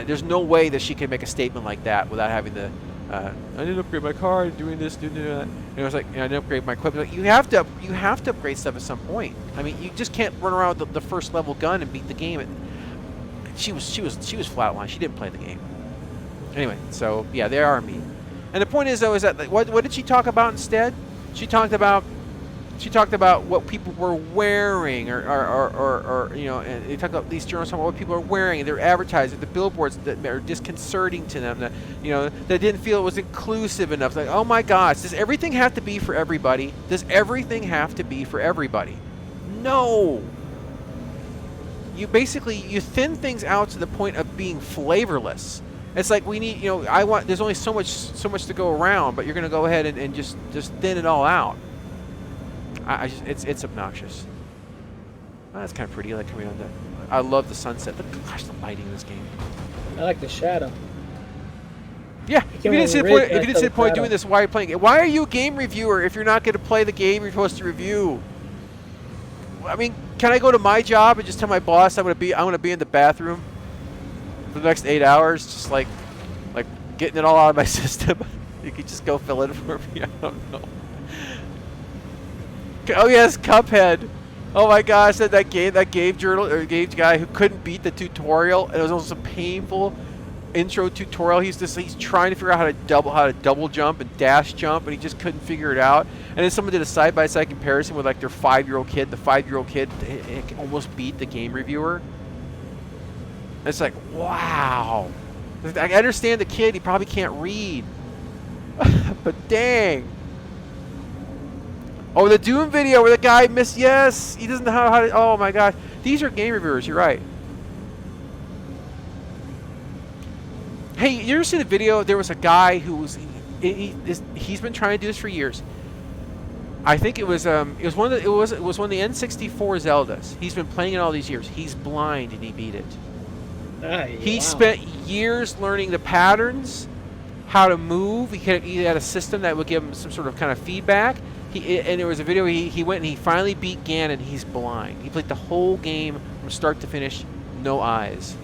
[SPEAKER 2] There's no way that she could make a statement like that without having the I didn't upgrade my car, doing this, doing that. And I was like, I didn't upgrade my equipment. Like, you have to upgrade stuff at some point. I mean, you just can't run around with the first level gun and beat the game. She was flatlined. She didn't play the game. Anyway, so yeah, they are mean. And the point is, though, is that, like, what did she talk about instead? She talked about She talked about what people were wearing, or you know, and they talked about these journalists talking about what people are wearing, and their advertising, the billboards that are disconcerting to them, that you know, that didn't feel it was inclusive enough. Like, oh my gosh, does everything have to be for everybody? Does everything have to be for everybody? No. You basically you thin things out to the point of being flavorless. It's like we need, you know, there's only so much to go around, but you're going to go ahead and just thin it all out. It's obnoxious. Oh, that's kind of pretty. I like coming on that. I love the sunset. Gosh, the lighting in this game.
[SPEAKER 1] I like the shadow.
[SPEAKER 2] Yeah. If you didn't see the point doing this, why are you playing it? Why are you a game reviewer if you're not going to play the game you're supposed to review? I mean, can I go to my job and just tell my boss I'm going to be in the bathroom for the next 8 hours, just like getting it all out of my system? You could just go fill it for me. I don't know. Oh yes, Cuphead. Oh my gosh, that game guy who couldn't beat the tutorial. It was also a painful intro tutorial. He's trying to figure out how to double jump and dash jump, and he just couldn't figure it out. And then someone did a side-by-side comparison with like their 5-year-old kid. The 5-year-old kid almost beat the game reviewer. It's like, wow. I understand the kid, he probably can't read. But dang. Oh, the Doom video where the guy missed. Yes, he doesn't know how to. Oh my gosh, these are game reviewers. You're right. Hey, you ever see the video? There was a guy who was. He's been trying to do this for years. I think it was one of the N64 Zeldas. He's been playing it all these years. He's blind and he beat it. He spent years learning the patterns, how to move. He had a system that would give him some sort of kind of feedback. And there was a video he went and he finally beat Ganon. He's blind. He played the whole game from start to finish, no eyes.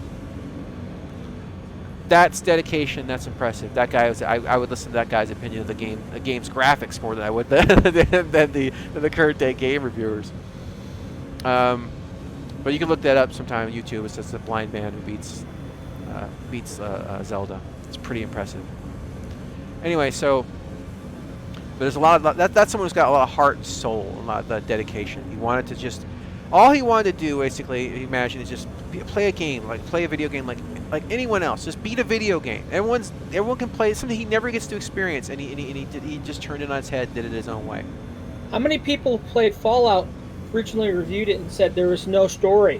[SPEAKER 2] That's dedication. That's impressive. That guy I would listen to that guy's opinion of the game's graphics more than I would than the current day game reviewers. But you can look that up sometime on YouTube. It says the blind man who beats Zelda. It's pretty impressive. Anyway, so. But there's a lot of that's someone who's got a lot of heart and soul, a lot of dedication. He wanted to just, all he wanted to do basically, imagine, is just play a game, like play a video game, like anyone else. Just beat a video game. Everyone can play something he never gets to experience, and he just turned it on its head, did it his own way.
[SPEAKER 1] How many people played Fallout, originally reviewed it, and said there was no story?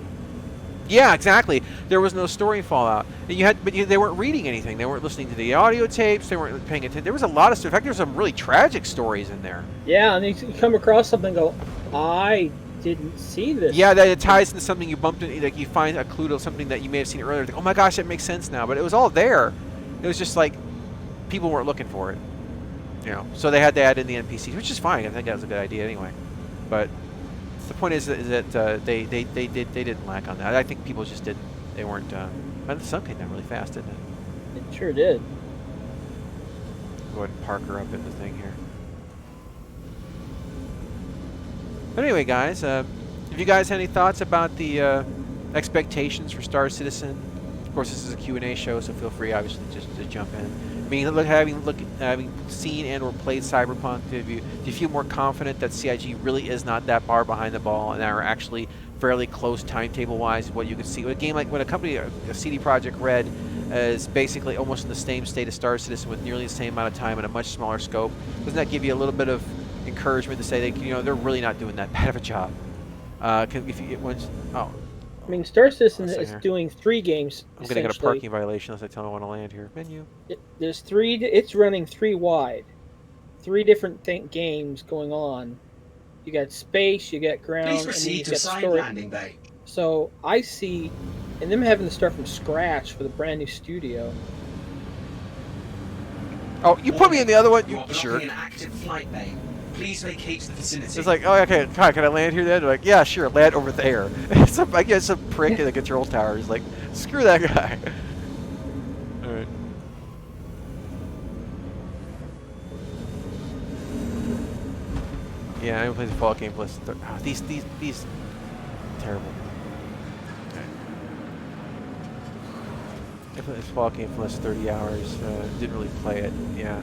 [SPEAKER 2] Yeah, exactly. There was no story in Fallout. They weren't reading anything. They weren't listening to the audio tapes. They weren't paying attention. There was a lot of stuff. In fact, there's some really tragic stories in there.
[SPEAKER 1] Yeah, and you come across something and go, I didn't see this.
[SPEAKER 2] Yeah, that it ties into something you bumped into. Like you find a clue to something that you may have seen earlier. Like, oh my gosh, that makes sense now. But it was all there. It was just like people weren't looking for it. You know, so they had to add in the NPCs, which is fine. I think that was a good idea anyway. But the point is that they didn't lack on that. I think people just didn't. They weren't. But the sun came down really fast, didn't it?
[SPEAKER 1] It sure did.
[SPEAKER 2] Go ahead and park her up in the thing here. But anyway, guys, if you guys have any thoughts about the expectations for Star Citizen, of course, this is a Q&A show, so feel free, obviously, just to jump in. I mean, having seen and or played Cyberpunk, do you feel more confident that CIG really is not that far behind the ball and are actually fairly close timetable-wise? What you can see, a game like when a company, a CD Projekt Red, is basically almost in the same state as Star Citizen with nearly the same amount of time and a much smaller scope. Doesn't that give you a little bit of encouragement to say that they're really not doing that bad of a job?
[SPEAKER 1] I mean, Star Citizen is doing 3 games.
[SPEAKER 2] I'm going to get a parking violation unless I tell them I want to land here. Menu.
[SPEAKER 1] There's 3. It's running 3 wide. 3 different games going on. You got space, you got ground, and then you got story.
[SPEAKER 3] Landing bay.
[SPEAKER 1] So I see, and them having to start from scratch with a brand new studio.
[SPEAKER 2] Oh, you put me in the other one, you
[SPEAKER 3] jerk. An active flight bay. Please vacate the vicinity.
[SPEAKER 2] It's like, oh, okay, can I land here then? They're like, yeah, sure, land over there. I guess some prick in the control tower is like, screw that guy. All right. Yeah, I haven't played the Fallout game plus these terrible. Okay. I played this Fallout game for less than 30 hours. Didn't really play it. Yeah.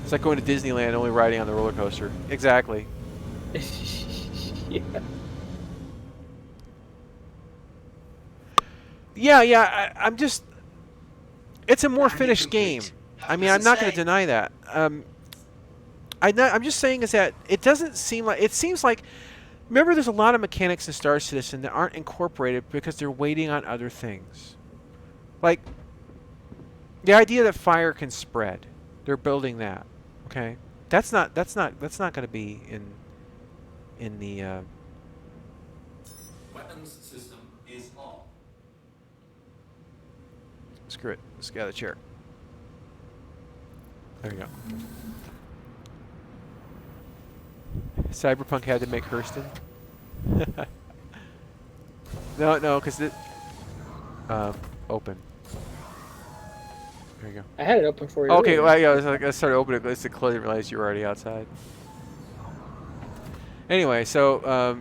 [SPEAKER 2] It's like going to Disneyland only riding on the roller coaster. Exactly.
[SPEAKER 1] Yeah.
[SPEAKER 2] I'm just. It's a more finished game. I mean, I'm not going to deny that. I'm just saying is that it doesn't seem like it seems like. Remember, there's a lot of mechanics in Star Citizen that aren't incorporated because they're waiting on other things. Like the idea that fire can spread. They're building that. Okay, that's not going to be in the.
[SPEAKER 3] Weapons system is off.
[SPEAKER 2] Screw it. Let's get out of the chair. There you go. Cyberpunk had to make Hurston. no, because it. Open. There you go.
[SPEAKER 1] I had it open for you.
[SPEAKER 2] Okay, well, yeah, I started opening it. It's close. I realized you were already outside. Anyway, so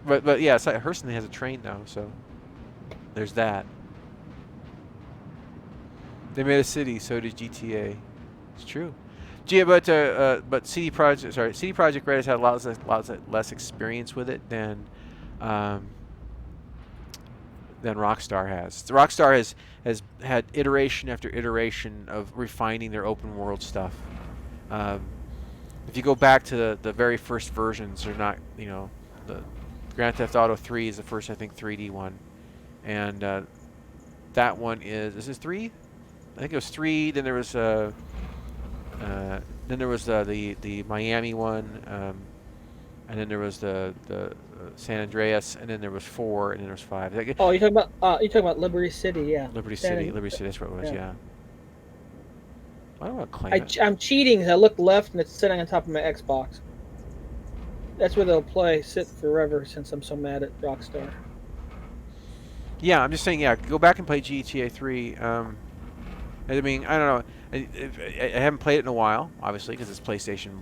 [SPEAKER 2] but yeah, Hurston has a train now, so there's that. They made a city, so did GTA. It's true. Yeah, but CD Projekt Red has had lots less experience with it than Rockstar has. Rockstar has had iteration after iteration of refining their open world stuff. If you go back to the very first versions, they're not, the Grand Theft Auto 3 is the first, I think, 3D one, and that one is this 3? I think it was 3. Then there was the Miami one, and then there was the San Andreas, and then there was 4, and then there was 5.
[SPEAKER 1] Oh, you're talking about Liberty City, yeah.
[SPEAKER 2] Liberty City, that's what it was, yeah. I don't want to claim it.
[SPEAKER 1] I'm cheating because I look left and it's sitting on top of my Xbox. That's where they'll sit forever since I'm so mad at Rockstar. Yeah,
[SPEAKER 2] I'm just saying, go back and play GTA 3. I mean, I don't know. I haven't played it in a while, obviously, because it's PlayStation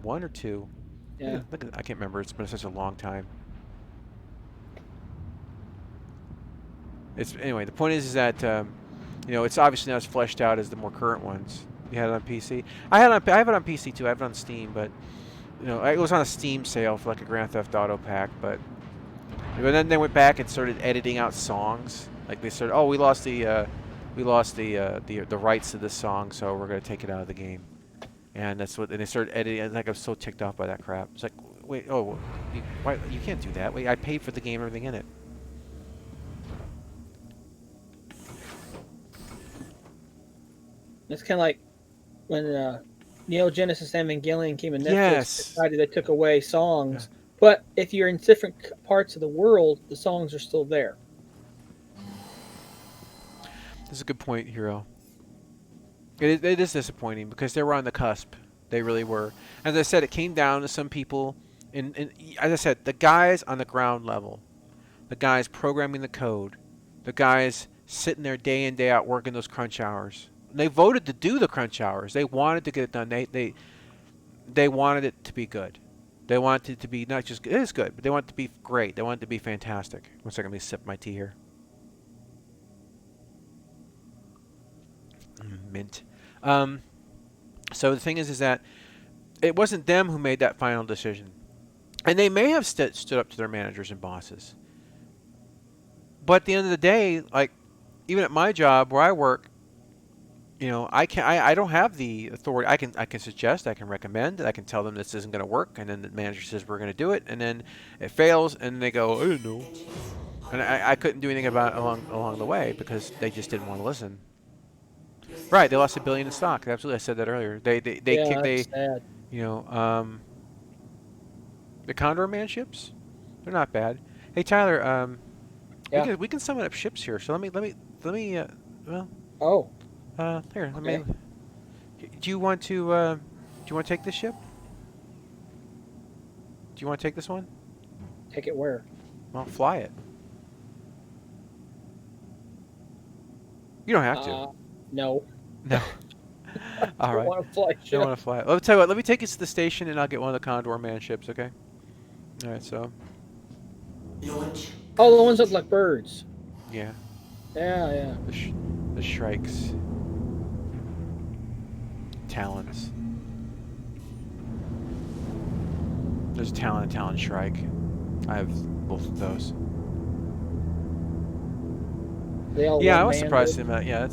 [SPEAKER 2] 1 or 2.
[SPEAKER 1] Yeah.
[SPEAKER 2] I can't remember. It's been such a long time. Anyway. The point is that it's obviously not as fleshed out as the more current ones. You had it on PC. I have it on PC too. I have it on Steam, but it was on a Steam sale for like a Grand Theft Auto pack. But then they went back and started editing out songs. Like they started, we lost the rights to this song, so we're gonna take it out of the game. And they started editing. And like, I was so ticked off by that crap. It's like, wait, you can't do that. Wait, I paid for the game, everything in it.
[SPEAKER 1] It's kind of like when Neo Genesis Evangelion came in Netflix.
[SPEAKER 2] Yes.
[SPEAKER 1] Decided they took away songs, but if you're in different parts of the world, the songs are still there.
[SPEAKER 2] That's a good point, Hero. It is disappointing because they were on the cusp. They really were. As I said, it came down to some people. As I said, the guys on the ground level, the guys programming the code, the guys sitting there day in, day out working those crunch hours. They voted to do the crunch hours. They wanted to get it done. They wanted it to be good. They wanted it to be not just good. It is good, but they want it to be great. They want it to be fantastic. One second, let me sip my tea here. Mint. So the thing is that it wasn't them who made that final decision, and they may have stood up to their managers and bosses. But at the end of the day, like even at my job where I work, I don't have the authority. I can suggest, I can recommend, I can tell them this isn't going to work, and then the manager says we're going to do it, and then it fails, and they go, I didn't know, and I couldn't do anything about it along the way because they just didn't want to listen. Right, they lost $1 billion in stock. Absolutely, I said that earlier.
[SPEAKER 1] Sad.
[SPEAKER 2] The Condor Man ships, they're not bad. Hey Tyler, we can summon up ships here. So let me
[SPEAKER 1] Oh.
[SPEAKER 2] Here. Let
[SPEAKER 1] Okay.
[SPEAKER 2] me. Do you want to take this ship? Do you want to take this one?
[SPEAKER 1] Take it where?
[SPEAKER 2] Well, fly it. You don't have to.
[SPEAKER 1] No.
[SPEAKER 2] No. All right.
[SPEAKER 1] I don't want to fly ship.
[SPEAKER 2] You don't want to fly. I'll tell you what. Let me take you to the station, and I'll get one of the Condor Man ships. Okay. All right. So.
[SPEAKER 3] Launch.
[SPEAKER 1] Oh, the ones that look like birds.
[SPEAKER 2] Yeah.
[SPEAKER 1] Yeah.
[SPEAKER 2] The Shrikes. Talons. There's a Talon and Talon Shrike. I have both of those.
[SPEAKER 1] They all
[SPEAKER 2] Yeah, I
[SPEAKER 1] one
[SPEAKER 2] was
[SPEAKER 1] man,
[SPEAKER 2] surprised
[SPEAKER 1] though.
[SPEAKER 2] to see that. Yeah,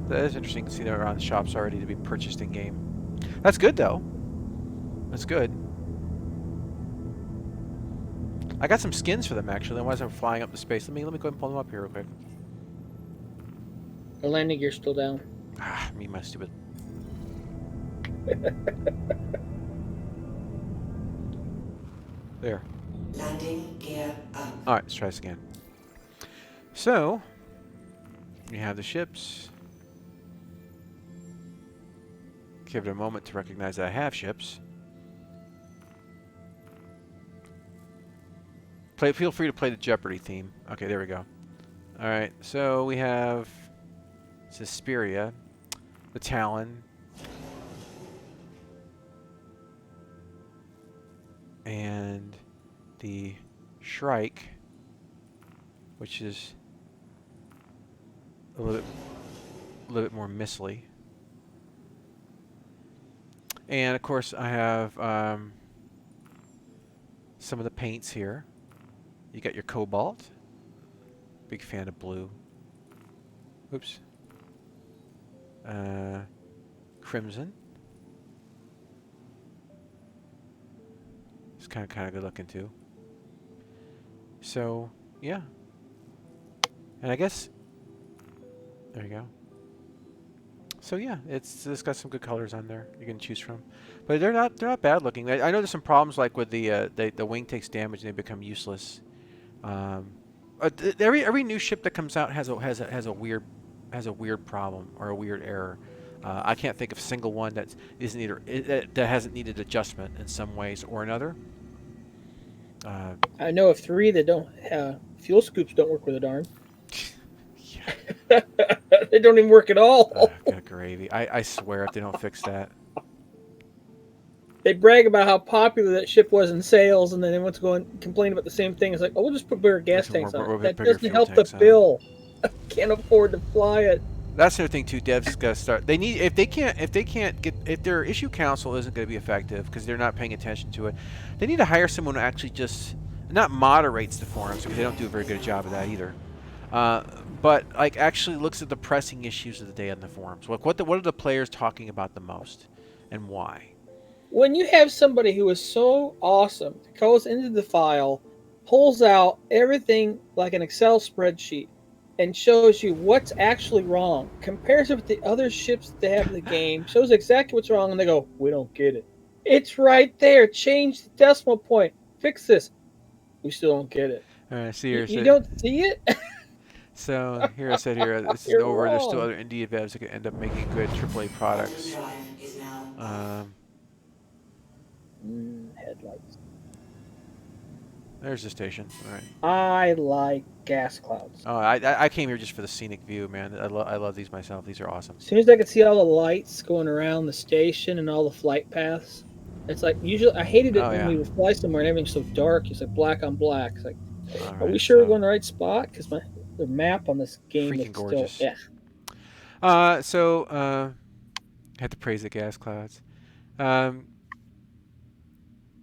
[SPEAKER 2] that is interesting to see they're on the shops already to be purchased in game. That's good though. That's good. I got some skins for them actually. Otherwise, I'm flying up to space. Let me go ahead and pull them up here real quick.
[SPEAKER 1] The landing gear's still down.
[SPEAKER 2] Ah, me, my stupid. There.
[SPEAKER 4] Landing gear up.
[SPEAKER 2] All right, let's try this again. So, we have the ships. Give it a moment to recognize that I have ships. Feel free to play the Jeopardy theme. Okay, there we go. All right, so we have Suspiria, the Talon, and the Shrike, which is a little bit more missly. And of course, I have some of the paints here. You got your Cobalt. Big fan of blue. Oops. Crimson. It's kind of good looking too. So yeah. And I guess there you go. So yeah, it's got some good colors on there you can choose from, but they're not bad looking. I know there's some problems like with the wing takes damage and they become useless. Every new ship that comes out has a weird problem or a weird error. I can't think of a single one that hasn't needed adjustment in some ways or another.
[SPEAKER 1] I know of 3 that don't fuel scoops don't work with a darn.
[SPEAKER 2] Yeah.
[SPEAKER 1] They don't even work at all.
[SPEAKER 2] Good gravy! I swear if they don't fix that.
[SPEAKER 1] They brag about how popular that ship was in sales, and then they want to go and complain about the same thing. It's like, oh, we'll just put bigger gas tanks on it. That doesn't help the bill. Can't afford to fly it.
[SPEAKER 2] That's another thing too. Devs got to start. They need if their issue council isn't going to be effective because they're not paying attention to it. They need to hire someone who actually just not moderates the forums because they don't do a very good job of that either. But like actually looks at the pressing issues of the day on the forums. Like what are the players talking about the most, and why?
[SPEAKER 1] When you have somebody who is so awesome, goes into the file, pulls out everything like an Excel spreadsheet, and shows you what's actually wrong, compares it with the other ships that they have in the game, shows exactly what's wrong, and they go, we don't get it. It's right there. Change the decimal point. Fix this. We still don't get it.
[SPEAKER 2] See here.
[SPEAKER 1] You don't see it?
[SPEAKER 2] So here I said here, this is over. There's still other indie devs that could end up making good AAA products.
[SPEAKER 1] Headlights.
[SPEAKER 2] There's the station. All right.
[SPEAKER 1] I like gas clouds.
[SPEAKER 2] Oh, I came here just for the scenic view, man. I love these myself. These are awesome.
[SPEAKER 1] As soon as I could see all the lights going around the station and all the flight paths, it's like usually I hated it when we would fly somewhere and everything's so dark. It's like black on black. It's like, are we sure we're going to the right spot? Because the map on this game
[SPEAKER 2] freaking
[SPEAKER 1] is
[SPEAKER 2] gorgeous.
[SPEAKER 1] Still,
[SPEAKER 2] had to praise the gas clouds.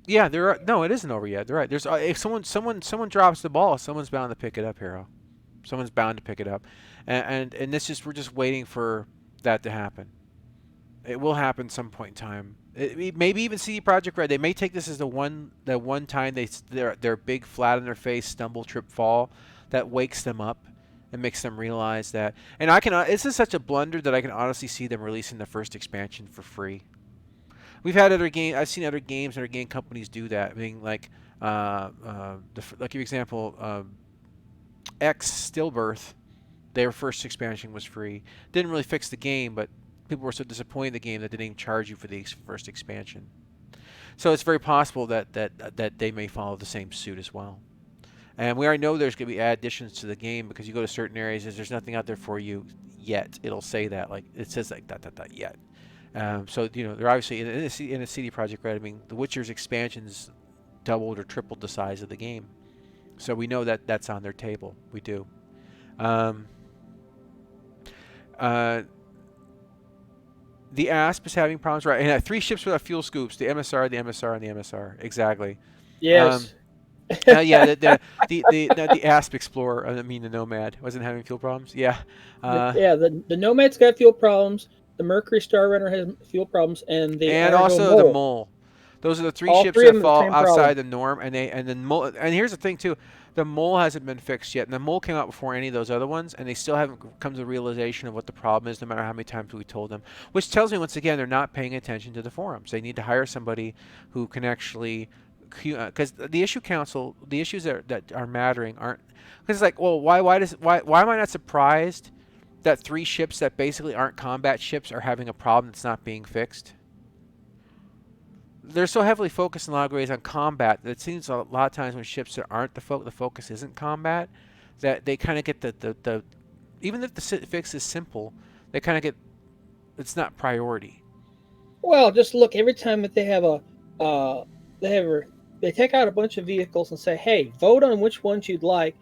[SPEAKER 2] Yeah, there are. No, it isn't over yet. They're right. There's if someone drops the ball, someone's bound to pick it up, Hero. Someone's bound to pick it up, and this is we're just waiting for that to happen. It will happen some point in time. Maybe even CD Projekt Red. They may take this as the one time they're big, flat on their face, stumble, trip, fall, that wakes them up and makes them realize that. And this is such a blunder that I can honestly see them releasing the first expansion for free. We've had other games. I've seen other games, other game companies do that. I mean, like, like your example, X Stillbirth, their first expansion was free. Didn't really fix the game, but people were so disappointed in the game that they didn't even charge you for the first expansion. So it's very possible that they may follow the same suit as well. And we already know there's going to be additions to the game because you go to certain areas, there's nothing out there for you yet. It'll say that, like it says like that yet. So they're obviously in a CD Projekt Red. I mean, The Witcher's expansions doubled or tripled the size of the game, so we know that that's on their table. We do. The ASP is having problems, right? And 3 ships without fuel scoops: the MSR, the MSR, and the MSR. Exactly.
[SPEAKER 1] Yes.
[SPEAKER 2] Yeah, the Asp Explorer, I mean the Nomad, wasn't having fuel problems. Yeah.
[SPEAKER 1] The Nomad's got fuel problems. The Mercury Star Runner has fuel problems, and the
[SPEAKER 2] And
[SPEAKER 1] Argo
[SPEAKER 2] also the
[SPEAKER 1] Mole.
[SPEAKER 2] Mole. Those are the three
[SPEAKER 1] All
[SPEAKER 2] ships
[SPEAKER 1] three of
[SPEAKER 2] that
[SPEAKER 1] them have the
[SPEAKER 2] fall
[SPEAKER 1] same problem.
[SPEAKER 2] outside the norm, and here's the thing too, the Mole hasn't been fixed yet. And the Mole came out before any of those other ones, and they still haven't come to the realization of what the problem is, no matter how many times we told them. Which tells me once again they're not paying attention to the forums. They need to hire somebody who can actually, because the issue council, the issues that are mattering aren't. Because it's like, well, why am I not surprised that 3 ships that basically aren't combat ships are having a problem that's not being fixed? They're so heavily focused in a lot of ways on combat that it seems a lot of times when ships that aren't the focus isn't combat, that they kind of get the even if the fix is simple, they kind of get, it's not priority.
[SPEAKER 1] Well, just look, every time that they have they take out a bunch of vehicles and say, "Hey, vote on which ones you'd like,"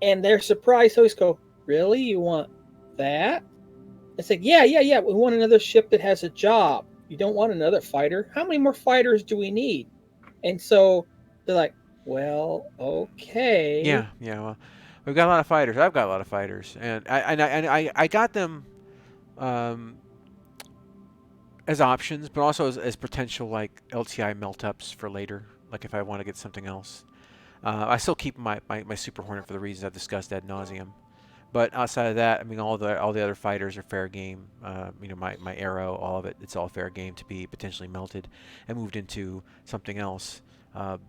[SPEAKER 1] and they're surprised. Always go, "Really? You want that?" It's like, yeah. We want another ship that has a job. You don't want another fighter. How many more fighters do we need? And so they're like, well, okay.
[SPEAKER 2] Yeah. Well, we've got a lot of fighters. I've got a lot of fighters, and I got them as options, but also as potential like LTI melt-ups for later, like if I want to get something else. I still keep my Super Hornet for the reasons I've discussed ad nauseum. But outside of that, I mean, all the other fighters are fair game. My Arrow, all of it, it's all fair game to be potentially melted and moved into something else.
[SPEAKER 1] The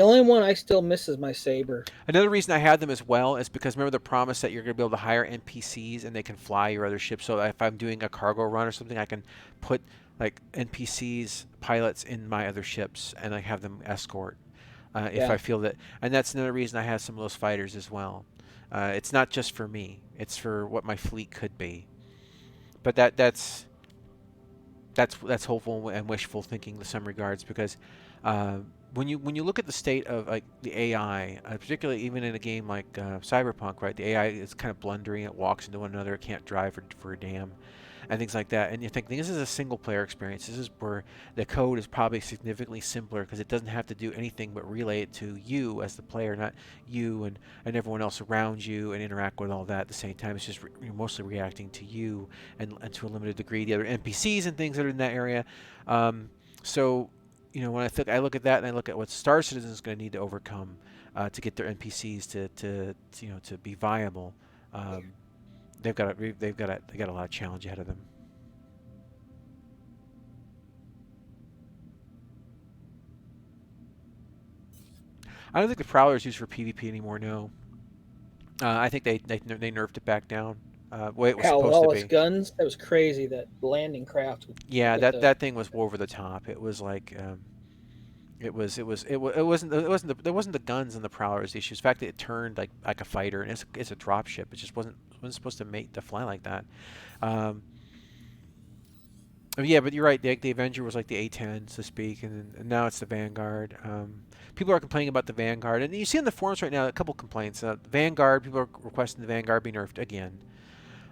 [SPEAKER 1] only one I still miss is my Saber.
[SPEAKER 2] Another reason I had them as well is because remember the promise that you're going to be able to hire NPCs and they can fly your other ships. So if I'm doing a cargo run or something, I can put like NPCs, pilots in my other ships and I have them escort if I feel that. And that's another reason I have some of those fighters as well. It's not just for me; it's for what my fleet could be. But that's hopeful and wishful thinking in some regards, because when you look at the state of like the AI, particularly even in a game like Cyberpunk, right? The AI is kind of blundering; it walks into one another, it can't drive for a damn, and things like that. And you think this is a single player experience. This is where the code is probably significantly simpler because it doesn't have to do anything but relay it to you as the player, not you and everyone else around you, and interact with all that at the same time. It's just mostly reacting to you and to a limited degree the other NPCs and things that are in that area. So when I look at that and I look at what Star Citizen is going to need to overcome to get their NPCs to be viable. They got a lot of challenge ahead of them. I don't think the Prowler is used for PvP anymore. No, I think they nerfed it back down. Way it was supposed
[SPEAKER 1] all
[SPEAKER 2] to
[SPEAKER 1] its
[SPEAKER 2] be.
[SPEAKER 1] guns. That was crazy. That landing craft.
[SPEAKER 2] Yeah, that thing was over the top. It was like it wasn't there wasn't the guns in the Prowler's issues. In fact, it turned like a fighter, and it's a drop ship. It just wasn't supposed to fly like that. Yeah, but you're right. The Avenger was like the A-10, so to speak, and now it's the Vanguard. People are complaining about the Vanguard, and you see in the forums right now a couple complaints. Vanguard, people are requesting the Vanguard be nerfed again.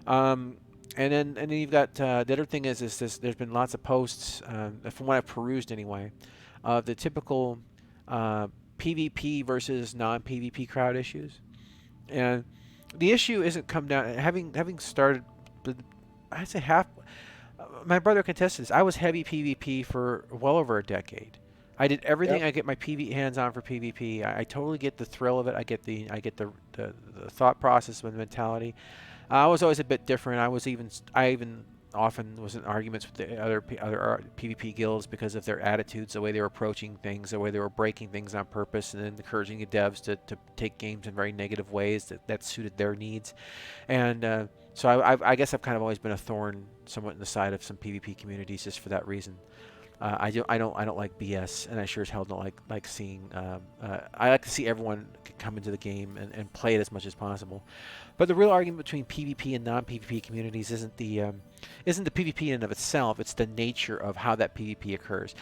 [SPEAKER 2] And then you've got the other thing is this. There's been lots of posts from what I've perused anyway, of the typical PvP versus non-PvP crowd issues, and the issue isn't come down having started. I'd say half. My brother contested this. I was heavy PvP for well over a decade. I did everything I get my hands on for PvP. I totally get the thrill of it. I get the thought process and the mentality. I was always a bit different. I even often was in arguments with the other PvP guilds because of their attitudes, the way they were approaching things, the way they were breaking things on purpose, and then encouraging the devs to take games in very negative ways that suited their needs. And so I guess I've kind of always been a thorn somewhat in the side of some PvP communities just for that reason. I don't like BS, and I sure as hell don't like seeing. I like to see everyone come into the game and play it as much as possible. But the real argument between PvP and non-PvP communities isn't the PvP in and of itself. It's the nature of how that PvP occurs.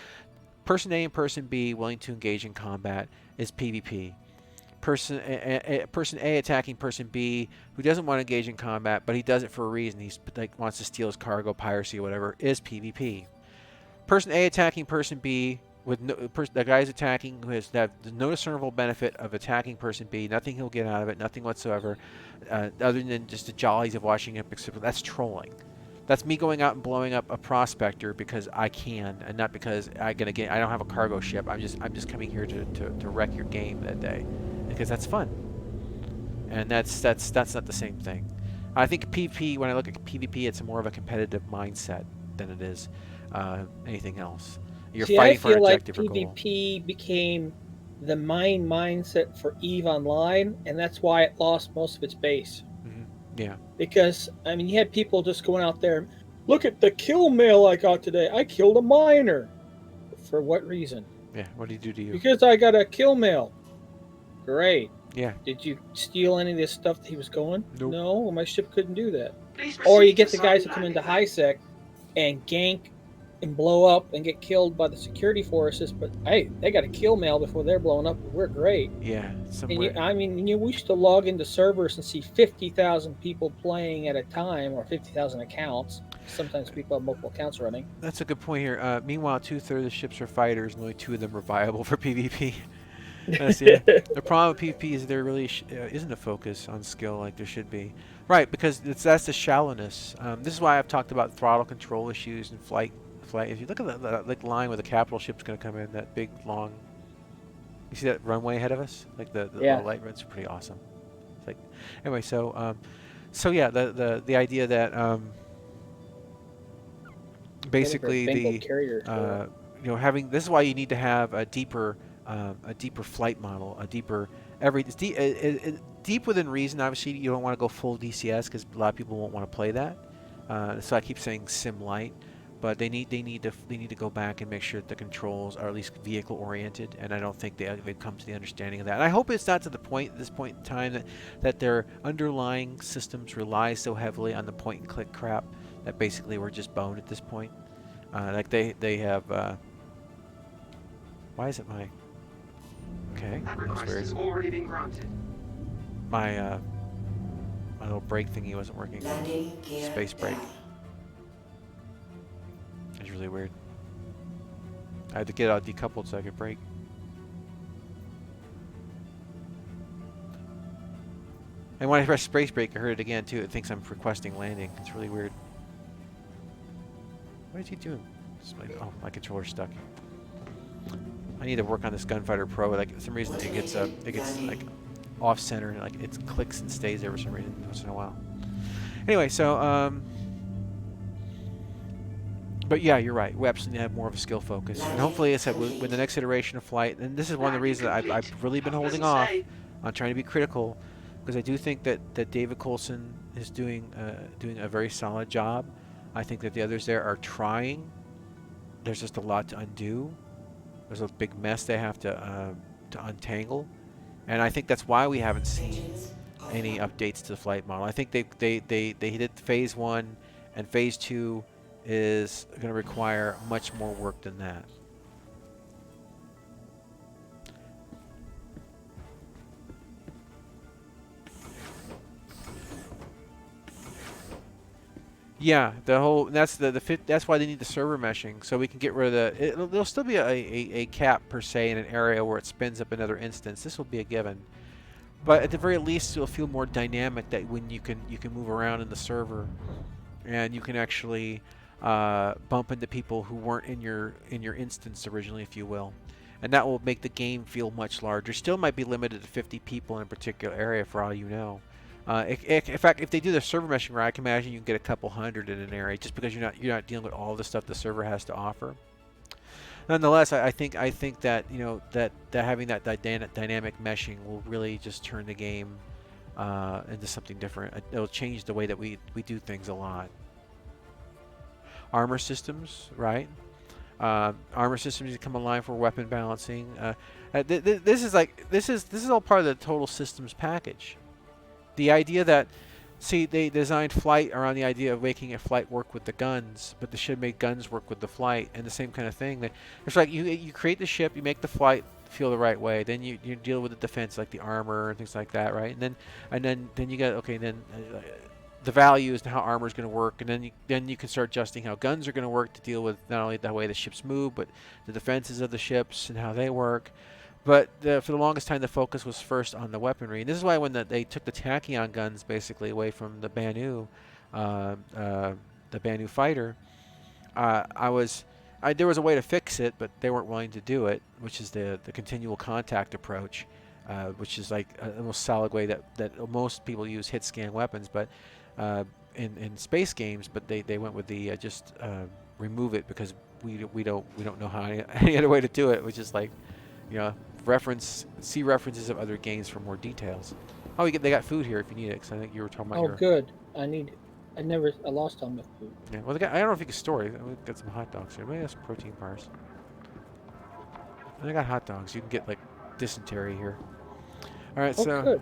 [SPEAKER 2] Person A and Person B willing to engage in combat is PvP. Person A attacking Person B who doesn't want to engage in combat, but he does it for a reason. He's wants to steal his cargo, piracy, or whatever, is PvP. Person A attacking Person B with the guy's attacking who has no discernible benefit of attacking person B, nothing he'll get out of it, nothing whatsoever, other than just the jollies of watching him. That's trolling. That's me going out and blowing up a prospector because I can, and not because I don't have a cargo ship. I'm just coming here to wreck your game that day, because that's fun. And that's not the same thing. I think PvP, when I look at PvP, it's more of a competitive mindset than it is anything else. You're fighting for an objective or goal.
[SPEAKER 1] PvP became the mindset for EVE Online, and that's why it lost most of its base.
[SPEAKER 2] Yeah.
[SPEAKER 1] Because, I mean, you had people just going out there, look at the kill mail I got today. I killed a miner. For what reason?
[SPEAKER 2] Yeah, what did he do to you?
[SPEAKER 1] Because I got a kill mail. Great.
[SPEAKER 2] Yeah.
[SPEAKER 1] Did you steal any of this stuff that he was going?
[SPEAKER 2] Nope.
[SPEAKER 1] No, my ship couldn't do that. Or you get the guys that come into high sec and gank and blow up and get killed by the security forces, but hey, they got a kill mail before they're blown up. We're great.
[SPEAKER 2] Yeah.
[SPEAKER 1] And we used to log into servers and see 50,000 people playing at a time, or 50,000 accounts. Sometimes people have multiple accounts running.
[SPEAKER 2] That's a good point here. Meanwhile, 2/3 of the ships are fighters, and only 2 of them are viable for PvP. The problem with PvP is there really isn't a focus on skill like there should be. Right, because that's the shallowness. This is why I've talked about throttle control issues and flight. If you look at the line where the capital ship's going to come in, that big long, you see that runway ahead of us, like the light red's pretty awesome. It's like, anyway, so yeah, the idea that basically having this is why you need to have a deeper flight model, deep within reason. Obviously, you don't want to go full DCS because a lot of people won't want to play that. So I keep saying sim light. But they need to go back and make sure that the controls are at least vehicle oriented, and I don't think they've come to the understanding of that. And I hope it's not to the point at this point in time that their underlying systems rely so heavily on the point and click crap that basically we're just boned at this point. Like they have. Why is it my? Okay, that's weird.
[SPEAKER 3] Already been granted.
[SPEAKER 2] My little brake thingy wasn't working. Space brake. It's really weird. I had to get out decoupled so I could brake. And when I press space brake, I heard it again too. It thinks I'm requesting landing. It's really weird. What is he doing? My controller's stuck. I need to work on this Gunfighter Pro. Like for some reason it gets like off center and like it clicks and stays there for some reason once in a while. Anyway, so but yeah, you're right. We absolutely have more of a skill focus, and hopefully, I said with the next iteration of flight. And this is one of the reasons I've really been holding off on trying to be critical, because I do think that David Coulson is doing a very solid job. I think that the others there are trying. There's just a lot to undo. There's a big mess they have to untangle, and I think that's why we haven't seen any updates to the flight model. I think they did phase 1, and phase 2 is going to require much more work than that. Yeah, that's why they need the server meshing, so we can get rid of there'll still be a cap per se in an area where it spins up another instance. This will be a given, but at the very least it'll feel more dynamic, that when you can move around in the server, and you can actually bump into people who weren't in your instance originally, if you will, and that will make the game feel much larger. Still might be limited to 50 people in a particular area for all you know. In fact, if they do the server meshing right, I can imagine you can get a couple hundred in an area, just because you're not dealing with all the stuff the server has to offer. Nonetheless, I think that that having that dynamic meshing will really just turn the game into something different. It'll change the way that we do things a lot. Armor systems, right? Armor systems need to come online for weapon balancing. This is all part of the total systems package. The idea that, see, they designed flight around the idea of making a flight work with the guns, but they should make guns work with the flight, and the same kind of thing. It's like you create the ship, you make the flight feel the right way, then you deal with the defense, like the armor and things like that, right? And then you got, okay, then the values and how armor is going to work, and then you can start adjusting how guns are going to work to deal with not only the way the ships move, but the defenses of the ships and how they work. But for the longest time, the focus was first on the weaponry. And this is why when they took the tachyon guns basically away from the Banu fighter, there was a way to fix it, but they weren't willing to do it, which is the continual contact approach, which is like the most solid way that most people use hit scan weapons, but in space games. But they went with the just remove it because we don't know how any other way to do it, which is like, you know, see references of other games for more details. Oh, they got food here if you need it, because I think you were talking about.
[SPEAKER 1] Oh, good. I lost all my food.
[SPEAKER 2] Yeah, well, I don't know if you can store it. We've got some hot dogs here. Maybe that's some protein bars. And I got hot dogs. You can get like dysentery here. All right, so.
[SPEAKER 1] Good.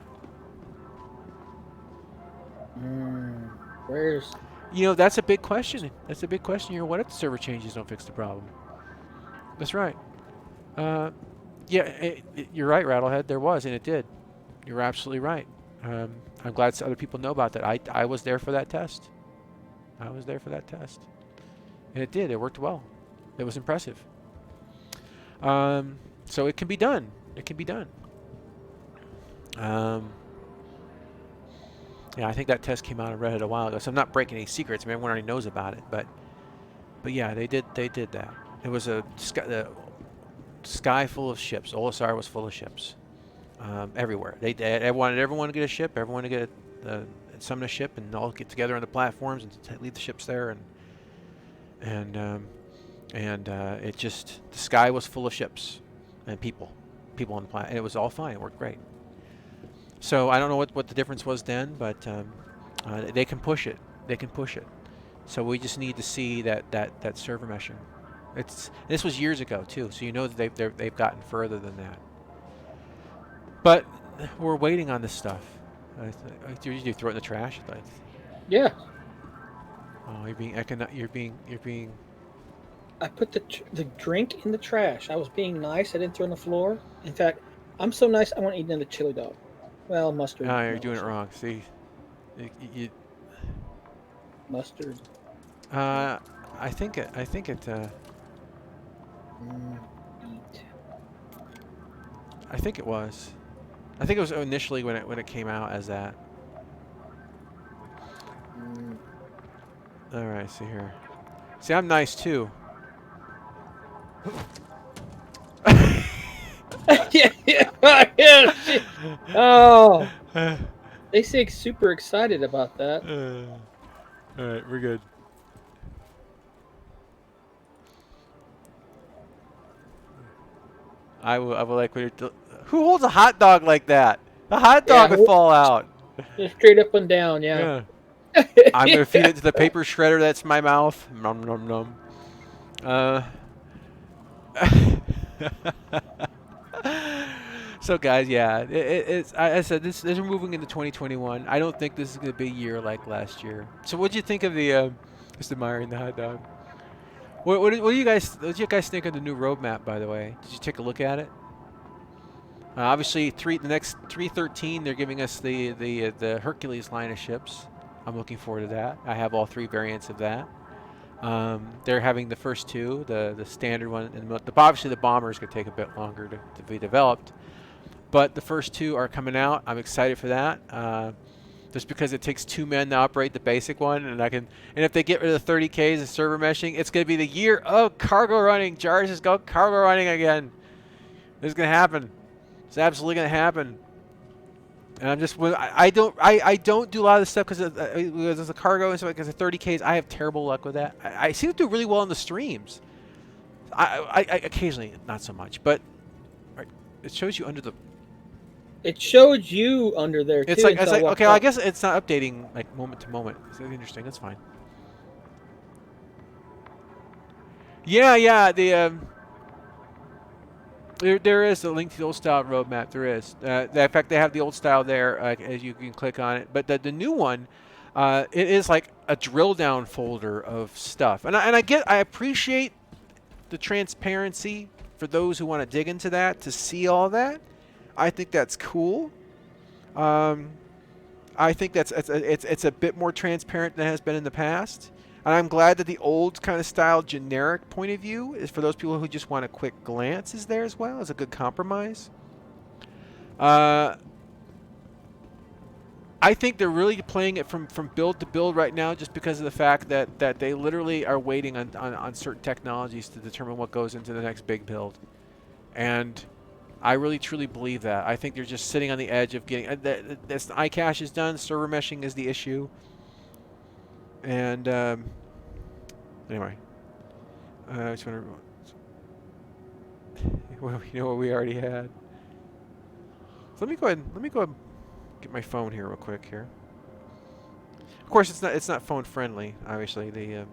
[SPEAKER 1] Where's?
[SPEAKER 2] You know, that's a big question. That's a big question here. What if the server changes don't fix the problem? That's right. Yeah, you're right, Rattlehead. There was, and it did. You're absolutely right. I'm glad other people know about that. I was there for that test. I was there for that test. And it did. It worked well. It was impressive. So it can be done. It can be done. Yeah, I think that test came out and read it a while ago. So I'm not breaking any secrets. I mean, everyone already knows about it. But yeah, they did that. It was a sky full of ships. OSR was full of ships. Everywhere. They wanted everyone to get a ship, everyone to get summon a ship, and all get together on the platforms and leave the ships there, and it just, the sky was full of ships and people on the planet, and it was all fine. It worked great. So I don't know what the difference was then, but they can push it. They can push it. So we just need to see that server meshing. This was years ago too, so you know that they've gotten further than that. But we're waiting on this stuff. Do you throw it in the trash?
[SPEAKER 1] Yeah.
[SPEAKER 2] Oh, you're being.
[SPEAKER 1] I put the drink in the trash. I was being nice. I didn't throw it on the floor. In fact, I'm so nice. I want to eat another chili dog. Well, mustard.
[SPEAKER 2] No, you're doing it wrong. See, you
[SPEAKER 1] mustard.
[SPEAKER 2] I think it. I think it was. I think it was initially when it came out as that. All right, see here. See, I'm nice too.
[SPEAKER 1] yeah. Oh, they seem super excited about that.
[SPEAKER 2] All right, we're good. I will like when you're. Who holds a hot dog like that? The hot dog would fall out.
[SPEAKER 1] Just straight up and down, yeah.
[SPEAKER 2] I'm gonna feed it to the paper shredder that's in my mouth. Nom nom nom. So guys, yeah, it's. I said this. We're moving into 2021. I don't think this is gonna be a year like last year. So what did you think of the Mr. Meyer and the hot dog? What do you guys think of the new roadmap? By the way, did you take a look at it? Obviously, the next 313, they're giving us the Hercules line of ships. I'm looking forward to that. I have all 3 variants of that. They're having the first 2, the standard one, and obviously the bomber is going to take a bit longer to be developed. But the first 2 are coming out. I'm excited for that. Just because it takes 2 men to operate the basic one, and if they get rid of the 30Ks and server meshing, it's going to be the year of cargo running. Jars is going cargo running again. This is going to happen. It's absolutely going to happen. And I'm just, I don't do a lot of this stuff because there's a cargo and stuff, because of 30Ks. I have terrible luck with that. I seem to do really well in the streams. I occasionally, not so much, but it shows you under the.
[SPEAKER 1] It showed you under there too.
[SPEAKER 2] It's like okay, well, I guess it's not updating like moment to moment. It's interesting. That's fine. Yeah. There is a link to the old style roadmap. There is. In fact, they have the old style there, as you can click on it. But the new one, it is like a drill down folder of stuff. And I appreciate the transparency for those who want to dig into that to see all that. I think that's cool. I think it's a bit more transparent than it has been in the past. And I'm glad that the old kind of style generic point of view is for those people who just want a quick glance is there as well as a good compromise. I think they're really playing it from build to build right now just because of the fact that they literally are waiting on certain technologies to determine what goes into the next big build. And I really truly believe that. I think they're just sitting on the edge of getting this iCache is done, server meshing is the issue. And anyway, I just want to well, you know what we already had. So let me go ahead and get my phone here real quick here. Of course, it's not phone friendly. Obviously, the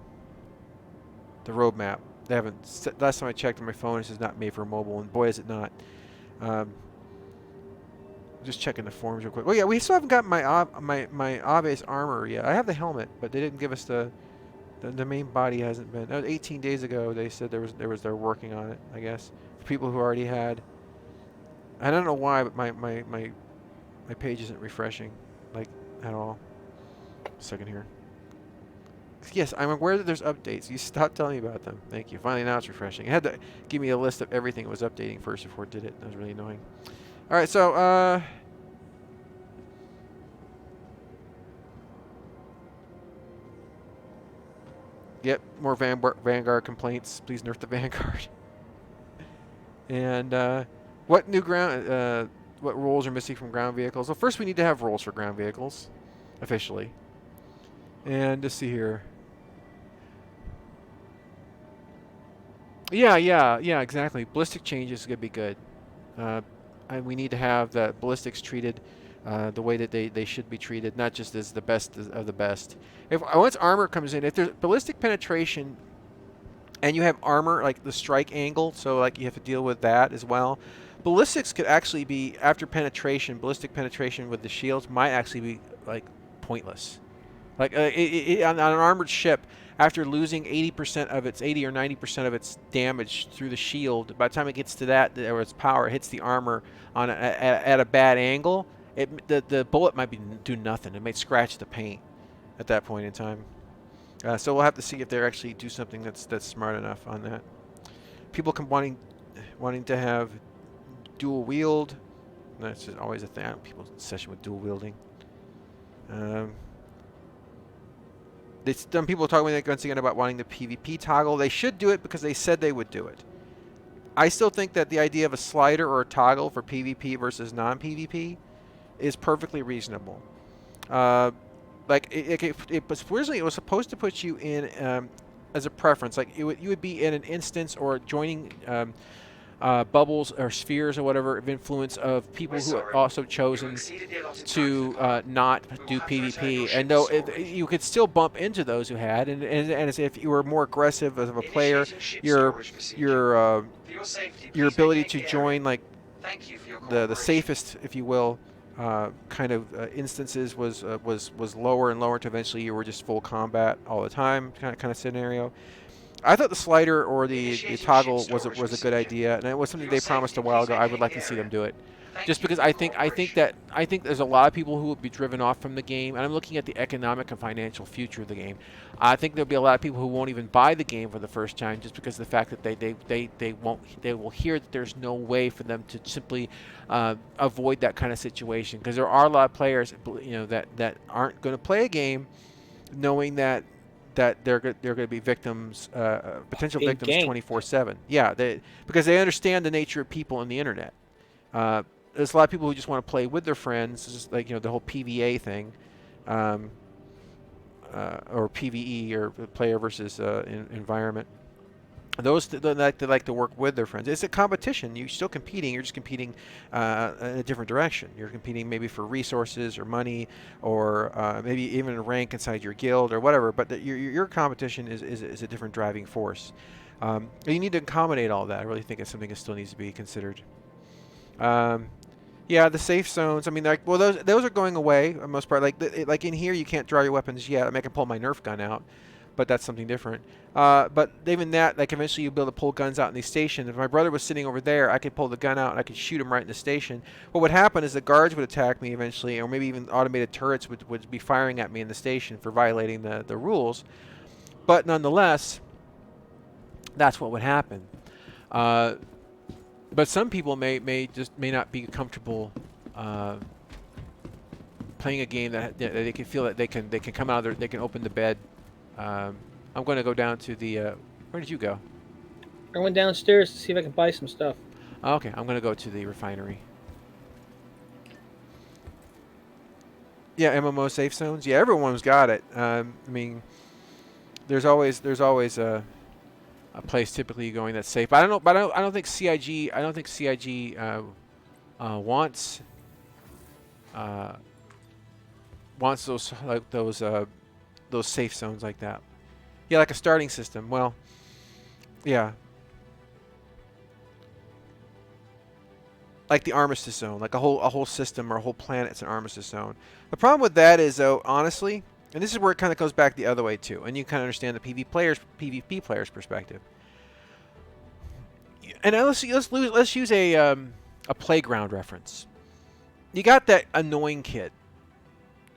[SPEAKER 2] roadmap they haven't. Last time I checked on my phone, it says not made for mobile, and boy is it not. Just checking the forms real quick. Oh yeah, we still haven't got my Abe's armor yet. I have the helmet, but they didn't give us the main body hasn't been. That was 18 days ago. They said they're working on it. I guess for people who already had. I don't know why, but my page isn't refreshing, like at all. Second here. Yes, I'm aware that there's updates. You stopped telling me about them. Thank you. Finally, now it's refreshing. It had to give me a list of everything it was updating first before it did it. That was really annoying. All right, so yep, more Vanguard complaints. Please nerf the Vanguard. And what new what roles are missing from ground vehicles? Well, first we need to have roles for ground vehicles, officially. And let's see here. Yeah, exactly. Ballistic changes is gonna be good. And we need to have the ballistics treated the way that they should be treated, not just as the best of the best. Once armor comes in, if there's ballistic penetration and you have armor, like the strike angle, so like you have to deal with that as well. Ballistics could actually be, after penetration, ballistic penetration with the shields might actually be like pointless. Like on an armored ship, after losing 80% of its 80 or 90% of its damage through the shield, by the time it gets to that, or its power hits the armor at a bad angle, the bullet might do nothing. It might scratch the paint at that point in time. So we'll have to see if they actually do something that's smart enough on that. People wanting to have dual wield. That's just always a thing. People's obsession with dual wielding. Some people talking once again about wanting the PvP toggle. They should do it because they said they would do it. I still think that the idea of a slider or a toggle for PvP versus non-PvP is perfectly reasonable. Like it was originally, it was supposed to put you in as a preference. Like you would be in an instance or joining bubbles or spheres or whatever of influence of people who are also chosen to not do PvP. And though you could still bump into those who had, and as if you were more aggressive as a player, your ability to join like the safest, if you will, kind of instances was lower and lower to eventually you were just full combat all the time kind of scenario. I thought the slider or the toggle was a good idea, and it was something they promised a while ago. I would like to see them do it, just because I think there's a lot of people who would be driven off from the game, and I'm looking at the economic and financial future of the game. I think there'll be a lot of people who won't even buy the game for the first time just because of the fact that they will hear that there's no way for them to simply avoid that kind of situation, because there are a lot of players, you know, that aren't going to play a game knowing that they're going to be victims, potential victims 24/7. Yeah, because they understand the nature of people on the internet. There's a lot of people who just want to play with their friends, just like, you know, the whole PVA thing, or PVE, or player versus environment. Those that like to work with their friends. It's a competition. You're still competing. You're just competing in a different direction. You're competing maybe for resources or money, or maybe even a rank inside your guild or whatever. But your competition is a different driving force. You need to accommodate all that. I really think it's something that still needs to be considered. Yeah, the safe zones. I mean, like, well, those are going away for the most part. Like in here, you can't draw your weapons yet. I mean, I can pull my Nerf gun out. but that's something different. But even that, like eventually you'll be able to pull guns out in these stations. If my brother was sitting over there, I could pull the gun out and I could shoot him right in the station. What would happen is the guards would attack me eventually, or maybe even automated turrets would be firing at me in the station for violating the rules. But nonetheless, that's what would happen. But some people may not be comfortable playing a game that they can feel that they can come out of there, they can open the bed. I'm going to go down to the. Where did you go?
[SPEAKER 1] I went downstairs to see if I could buy some stuff.
[SPEAKER 2] Oh, okay, I'm going to go to the refinery. Yeah, MMO safe zones. Yeah, everyone's got it. I mean, there's always a place typically going that's safe. But I don't know. But I don't think CIG. I don't think CIG wants those like those safe zones like that. Yeah, like a starting system. Well, yeah. Like the armistice zone, like a whole system or a whole planet's an armistice zone. The problem with that is, though, honestly, and this is where it kind of goes back the other way too, and you kind of understand the PvP player's perspective. And let's use a playground reference. You got that annoying kid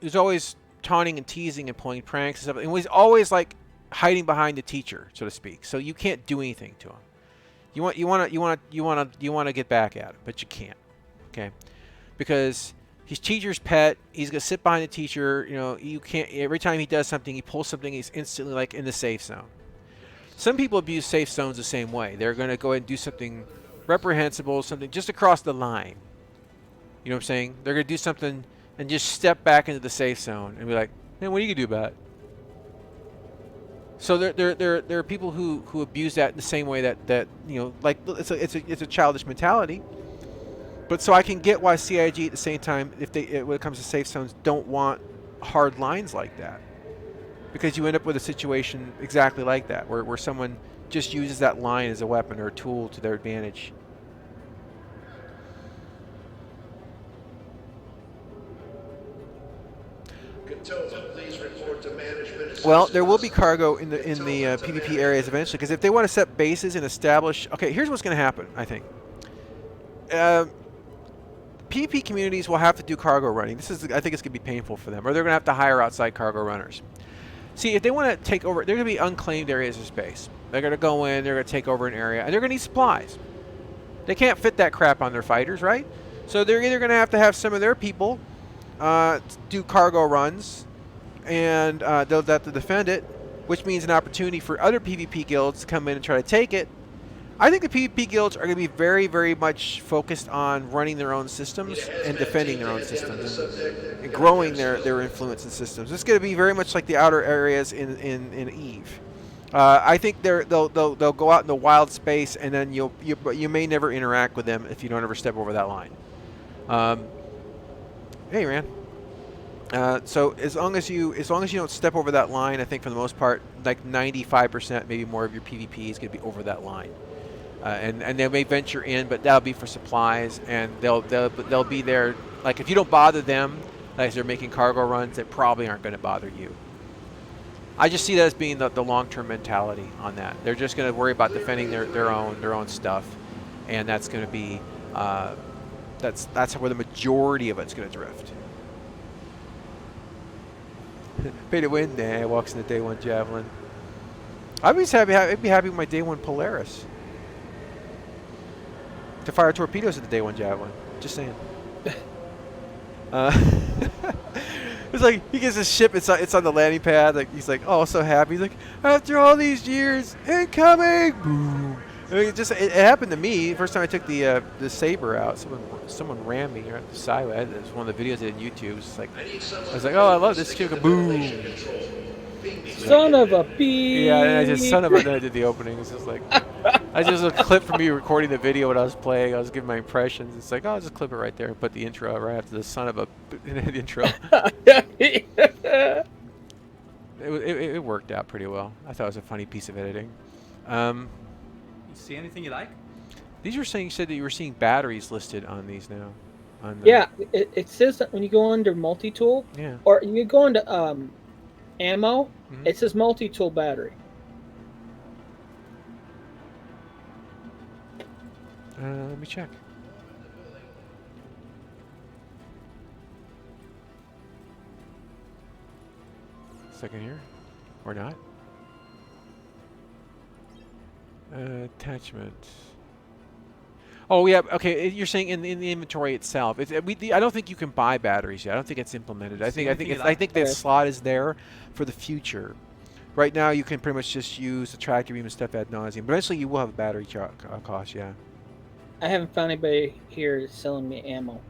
[SPEAKER 2] who's always taunting and teasing and pulling pranks and stuff, and he's always like hiding behind the teacher, so to speak. So you can't do anything to him. You want to get back at him, but you can't. Okay, because he's teacher's pet. He's gonna sit behind the teacher. You know, you can't. Every time he does something, he pulls something. He's instantly like in the safe zone. Some people abuse safe zones the same way. They're gonna go ahead and do something reprehensible, something just across the line. You know what I'm saying? They're gonna do something and just step back into the safe zone and be like, "Man, what are you gonna do about it?" So there are people who abuse that in the same way that you know, like it's a childish mentality. But so I can get why CIG at the same time, when it comes to safe zones, don't want hard lines like that, because you end up with a situation exactly like that, where someone just uses that line as a weapon or a tool to their advantage.
[SPEAKER 5] Please report to management.
[SPEAKER 2] Well, there will be cargo in the PvP areas eventually, because if they want to set bases and establish. Okay, here's what's going to happen. I think PvP communities will have to do cargo running. I think it's going to be painful for them, or they're going to have to hire outside cargo runners. See, if they want to take over, they're going to be unclaimed areas of space. They're going to go in, they're going to take over an area, and they're going to need supplies. They can't fit that crap on their fighters, right? So they're either going to have some of their people do cargo runs, and they'll have to defend it, which means an opportunity for other PvP guilds to come in and try to take it. I think the PvP guilds are going to be very, very much focused on running their own systems and defending their own systems and growing their influence in systems. It's going to be very much like the outer areas in EVE. I think they'll go out in the wild space, and then you may never interact with them if you don't ever step over that line. Hey, man. So as long as you don't step over that line, I think for the most part, like 95%, maybe more of your PvP is going to be over that line. And they may venture in, but that'll be for supplies, and they'll be there. Like if you don't bother them, as they're making cargo runs, they probably aren't going to bother you. I just see that as being the long-term mentality on that. They're just going to worry about defending their own stuff, and that's going to be that's where the majority of it's going to drift. Pay to win. Nah, walks in the day one javelin. I'd be happy with my day one Polaris to fire torpedoes at the day one javelin. Just saying. It's like he gets his ship. It's on the landing pad. Like he's like, oh, so happy. He's like, after all these years, incoming. Boom. I mean, it happened to me. First time I took the Saber out, someone ran me right the sideway. It was one of the videos I did on YouTube. It's like, I was like, oh, I love this ship. Boom.
[SPEAKER 1] Son of a bee.
[SPEAKER 2] Yeah, and I just son of a. I did the opening. It's just like, I just a clip from me recording the video when I was playing. I was giving my impressions. It's like, oh, I'll just clip it right there and put the intro right after the son of a intro. It worked out pretty well. I thought it was a funny piece of editing.
[SPEAKER 6] See anything you like?
[SPEAKER 2] These were saying, you said that you were seeing batteries listed on these now.
[SPEAKER 1] Yeah, it says that when you go under multi-tool,
[SPEAKER 2] yeah,
[SPEAKER 1] or you go into ammo, it says multi-tool battery.
[SPEAKER 2] Let me check. Second here, or not? Attachment. Oh yeah, okay. You're saying in the inventory itself. I don't think you can buy batteries yet. I don't think it's implemented. I think that slot is there for the future. Right now, you can pretty much just use the tractor beam and stuff ad nauseum. But eventually, you will have a battery cost. Yeah.
[SPEAKER 1] I haven't found anybody here selling me ammo.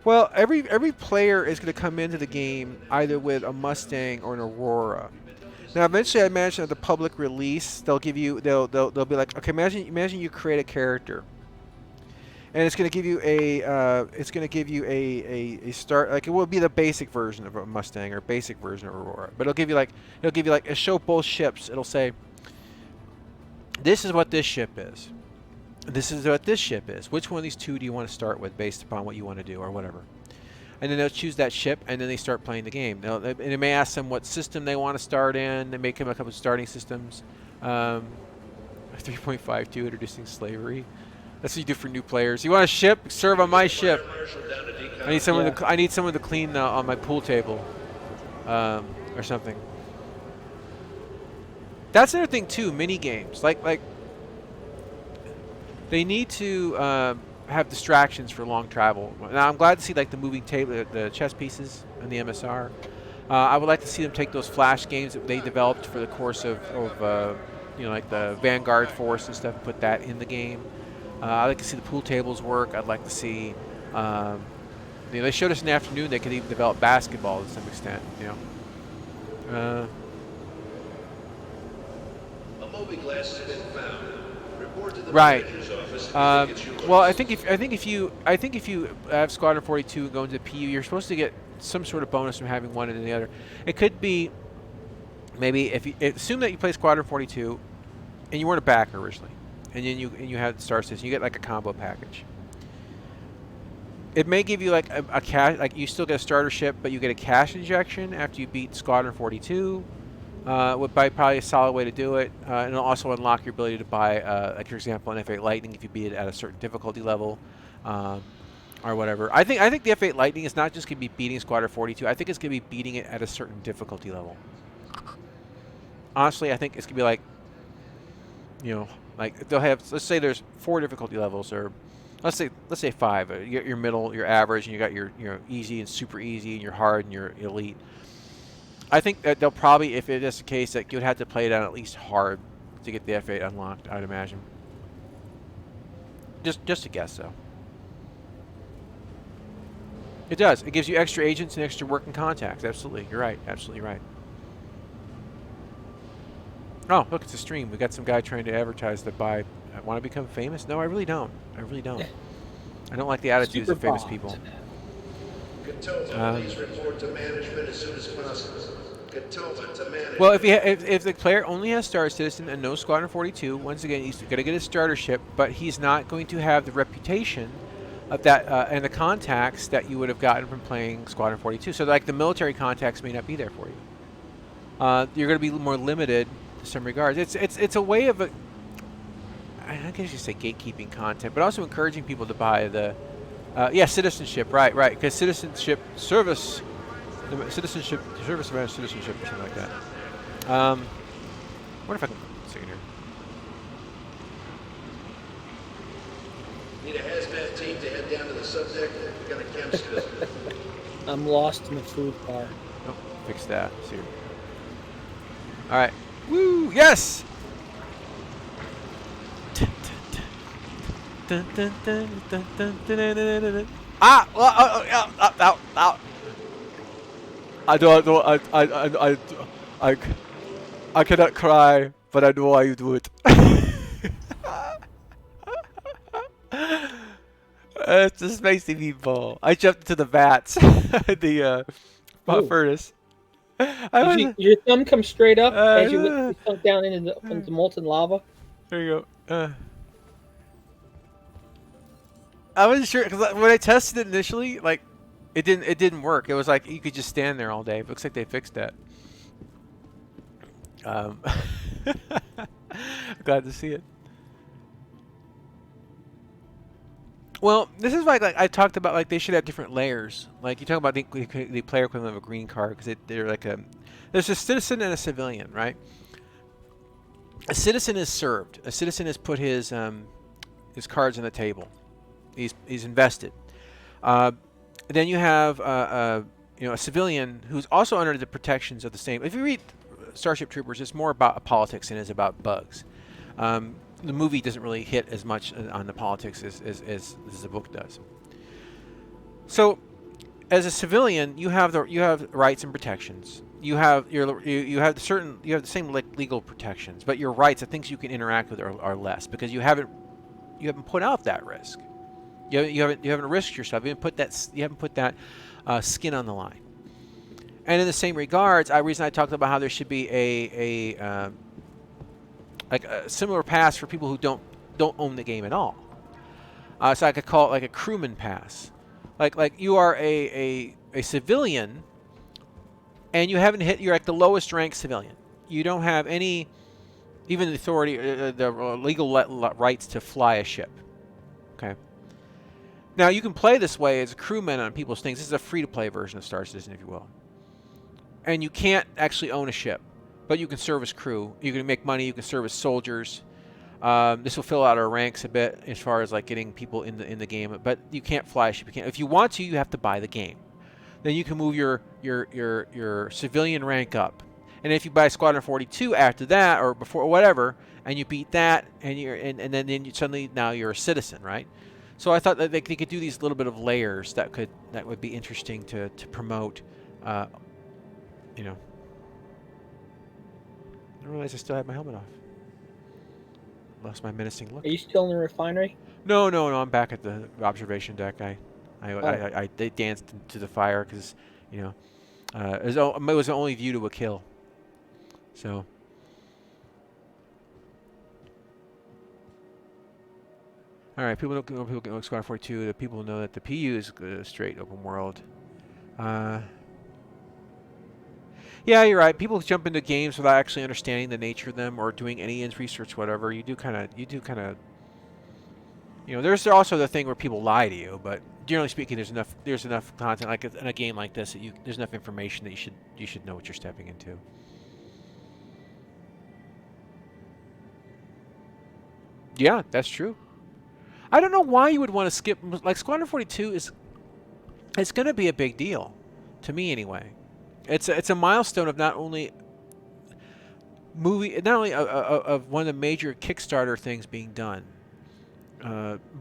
[SPEAKER 2] Well, every player is going to come into the game either with a Mustang or an Aurora. Now, eventually, I imagine at the public release, they'll give you they'll be like, okay, imagine you create a character, and it's going to give you a start, like it will be the basic version of a Mustang or basic version of Aurora, but it'll give you like show both ships. It'll say, this is what this ship is. This is what this ship is. Which one of these two do you want to start with based upon what you want to do or whatever? And then they'll choose that ship, and then they start playing the game. And it may ask them what system they want to start in. They may come up with starting systems. 3.52, introducing slavery. That's what you do for new players. You want a ship? Serve on my ship. I need someone to clean on my pool table, or something. That's another thing too. Mini games, like they need to have distractions for long travel. Now I'm glad to see like the moving table, the chess pieces, and the MSR. I would like to see them take those flash games that they developed for the course of like the Vanguard Force and stuff, and put that in the game. I'd like to see the pool tables work. I'd like to see. They showed us in the afternoon they could even develop basketball to some extent.
[SPEAKER 5] A movie glass has been found. Report to the
[SPEAKER 2] Right.
[SPEAKER 5] manager's office.
[SPEAKER 2] Well, I think if you have Squadron 42 and go into PU, you're supposed to get some sort of bonus from having one and the other. It could be maybe if you assume that you play Squadron 42 and you weren't a backer originally, and then you have the Star Citizen, you get like a combo package. It may give you like a cash, like you still get a starter ship, but you get a cash injection after you beat Squadron 42. Would be probably a solid way to do it, and it'll also unlock your ability to buy, like for example, an F8 Lightning if you beat it at a certain difficulty level, or whatever. I think the F8 Lightning is not just going to be beating Squadron 42. I think it's going to be beating it at a certain difficulty level. Honestly, I think it's going to be like, like they'll have, let's say there's 4 difficulty levels, or let's say 5. You got your middle, your average, and you got your easy and super easy, and your hard and your elite. I think that they'll probably, if it is the case, that you'd have to play it on at least hard to get the F8 unlocked, I'd imagine. Just a guess, though. It does. It gives you extra agents and extra working contacts. Absolutely. You're right. Absolutely right. Oh, look, it's a stream. We got some guy trying to advertise that I want to become famous. No, I really don't. I really don't. I don't like the attitudes of famous people.
[SPEAKER 5] Katova, please report to management as soon as possible. Katova to management.
[SPEAKER 2] Well, if the player only has Star Citizen and no Squadron 42, once again, he's going to get a starter ship, but he's not going to have the reputation of that and the contacts that you would have gotten from playing Squadron 42. So, like, the military contacts may not be there for you. You're going to be more limited in some regards. It's a way of I guess you say gatekeeping content, but also encouraging people to buy the citizenship, right, because citizenship service, citizenship service around citizenship or something like that. I wonder if I can see it here.
[SPEAKER 5] Need a hazmat team to head down to the subdeck. We got a camp spill.
[SPEAKER 1] I'm lost in the food bar.
[SPEAKER 2] Oh, fix that. See. All right. Woo! Yes. Ah! I cannot cry, but I know why you do it. It just makes me ball. I jumped into the vats, the furnace.
[SPEAKER 1] Your thumb comes straight up as you sunk down into the molten lava.
[SPEAKER 2] There you go. I wasn't sure because when I tested it initially, like It didn't work. It was like you could just stand there all day. It looks like they fixed that. Glad to see it. Well, this is like I talked about, like they should have different layers. Like you talk about the player equivalent of a green card, because they're like there's a citizen and a civilian, right? A citizen is served. A citizen has put his cards on the table. He's invested. Then you have a civilian who's also under the protections of the same. If you read Starship Troopers, it's more about politics than it is about bugs. The movie doesn't really hit as much on the politics as the book does. So, as a civilian, you have rights and protections. You have the same legal protections, but your rights, the things you can interact with, are less, because you haven't put out that risk. You haven't risked yourself. You haven't put that skin on the line. And in the same regards, I talked about how there should be a similar pass for people who don't own the game at all. So I could call it like a Crewman Pass. Like you are a civilian, and you haven't hit. You're like the lowest ranked civilian. You don't have any, even the authority, the legal rights to fly a ship. Okay. Now you can play this way as a crewman on people's things. This is a free-to-play version of Star Citizen, if you will. And you can't actually own a ship, but you can serve as crew. You can make money. You can serve as soldiers. This will fill out our ranks a bit as far as like getting people in the game. But you can't fly a ship. You can't. If you want to, you have to buy the game. Then you can move your civilian rank up. And if you buy Squadron 42 after that or before or whatever, and you beat that, and then you suddenly now you're a citizen, right? So I thought that they could do these little bit of layers that would be interesting to promote. I realize I still have my helmet off. Lost my menacing look.
[SPEAKER 1] Are you still in the refinery?
[SPEAKER 2] No. I'm back at the observation deck. I danced into the fire because it was the only view to a kill. So. All right, people can know Squadron 42. The people know that the PU is a straight open world. Yeah, you're right. People jump into games without actually understanding the nature of them or doing any research, whatever. You do kind of. There's also the thing where people lie to you, but generally speaking, there's enough content like in a game like this that there's enough information that you should know what you're stepping into. Yeah, that's true. I don't know why you would want to skip. Like Squadron 42 it's going to be a big deal, to me anyway. It's a milestone of not only of one of the major Kickstarter things being done,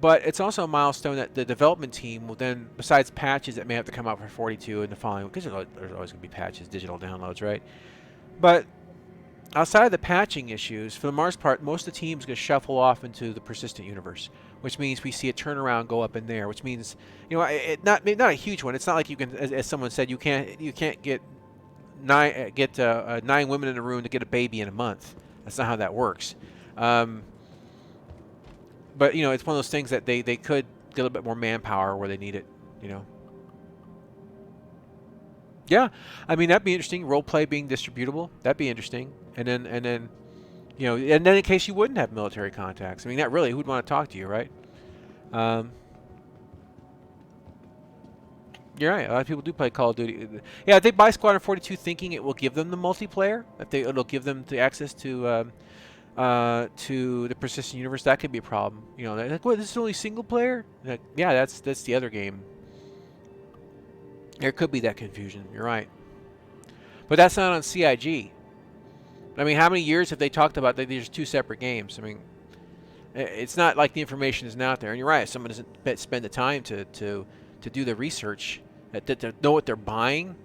[SPEAKER 2] but it's also a milestone that the development team will then, besides patches that may have to come out for 42 in the following, because there's always going to be patches, digital downloads, right? But outside of the patching issues, for the most part, most of the team's going to shuffle off into the persistent universe, which means we see a turnaround go up in there, which means, not a huge one. It's not like you can, as someone said, you can't get 9 women in a room to get a baby in a month. That's not how that works. But it's one of those things that they could get a little bit more manpower where they need it. Yeah, I mean, that'd be interesting. Role play being distributable, that'd be interesting. And then in case you wouldn't have military contacts, I mean, who'd want to talk to you, right? You're right. A lot of people do play Call of Duty. Yeah, if they buy Squadron 42 thinking it will give them the multiplayer, it'll give them the access to the persistent universe, that could be a problem. They're like, what? This is only single player? Like, yeah, that's the other game. There could be that confusion. You're right. But that's not on CIG. I mean, how many years have they talked about that these are two separate games? I mean, it's not like the information isn't out there. And you're right. If someone doesn't spend the time to do the research, to know what they're buying,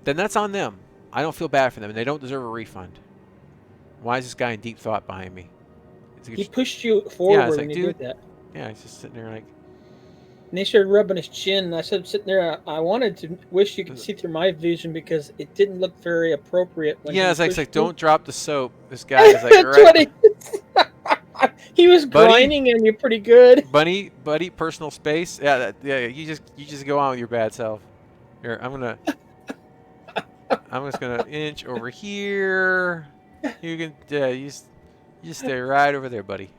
[SPEAKER 2] then that's on them. I don't feel bad for them, and they don't deserve a refund. Why is this guy in deep thought behind me?
[SPEAKER 1] He pushed you forward
[SPEAKER 2] like,
[SPEAKER 1] when you did that.
[SPEAKER 2] Yeah, he's just sitting there like.
[SPEAKER 1] And he started rubbing his chin, and I said, sitting there, I wanted to wish you could see through my vision because it didn't look very appropriate. When
[SPEAKER 2] it's like, don't drop the soap. This guy is like, right.
[SPEAKER 1] He was grinding on you pretty good.
[SPEAKER 2] Buddy, personal space. Yeah, you just go on with your bad self. Here, I'm just gonna inch over here. You can, you just stay right over there, buddy.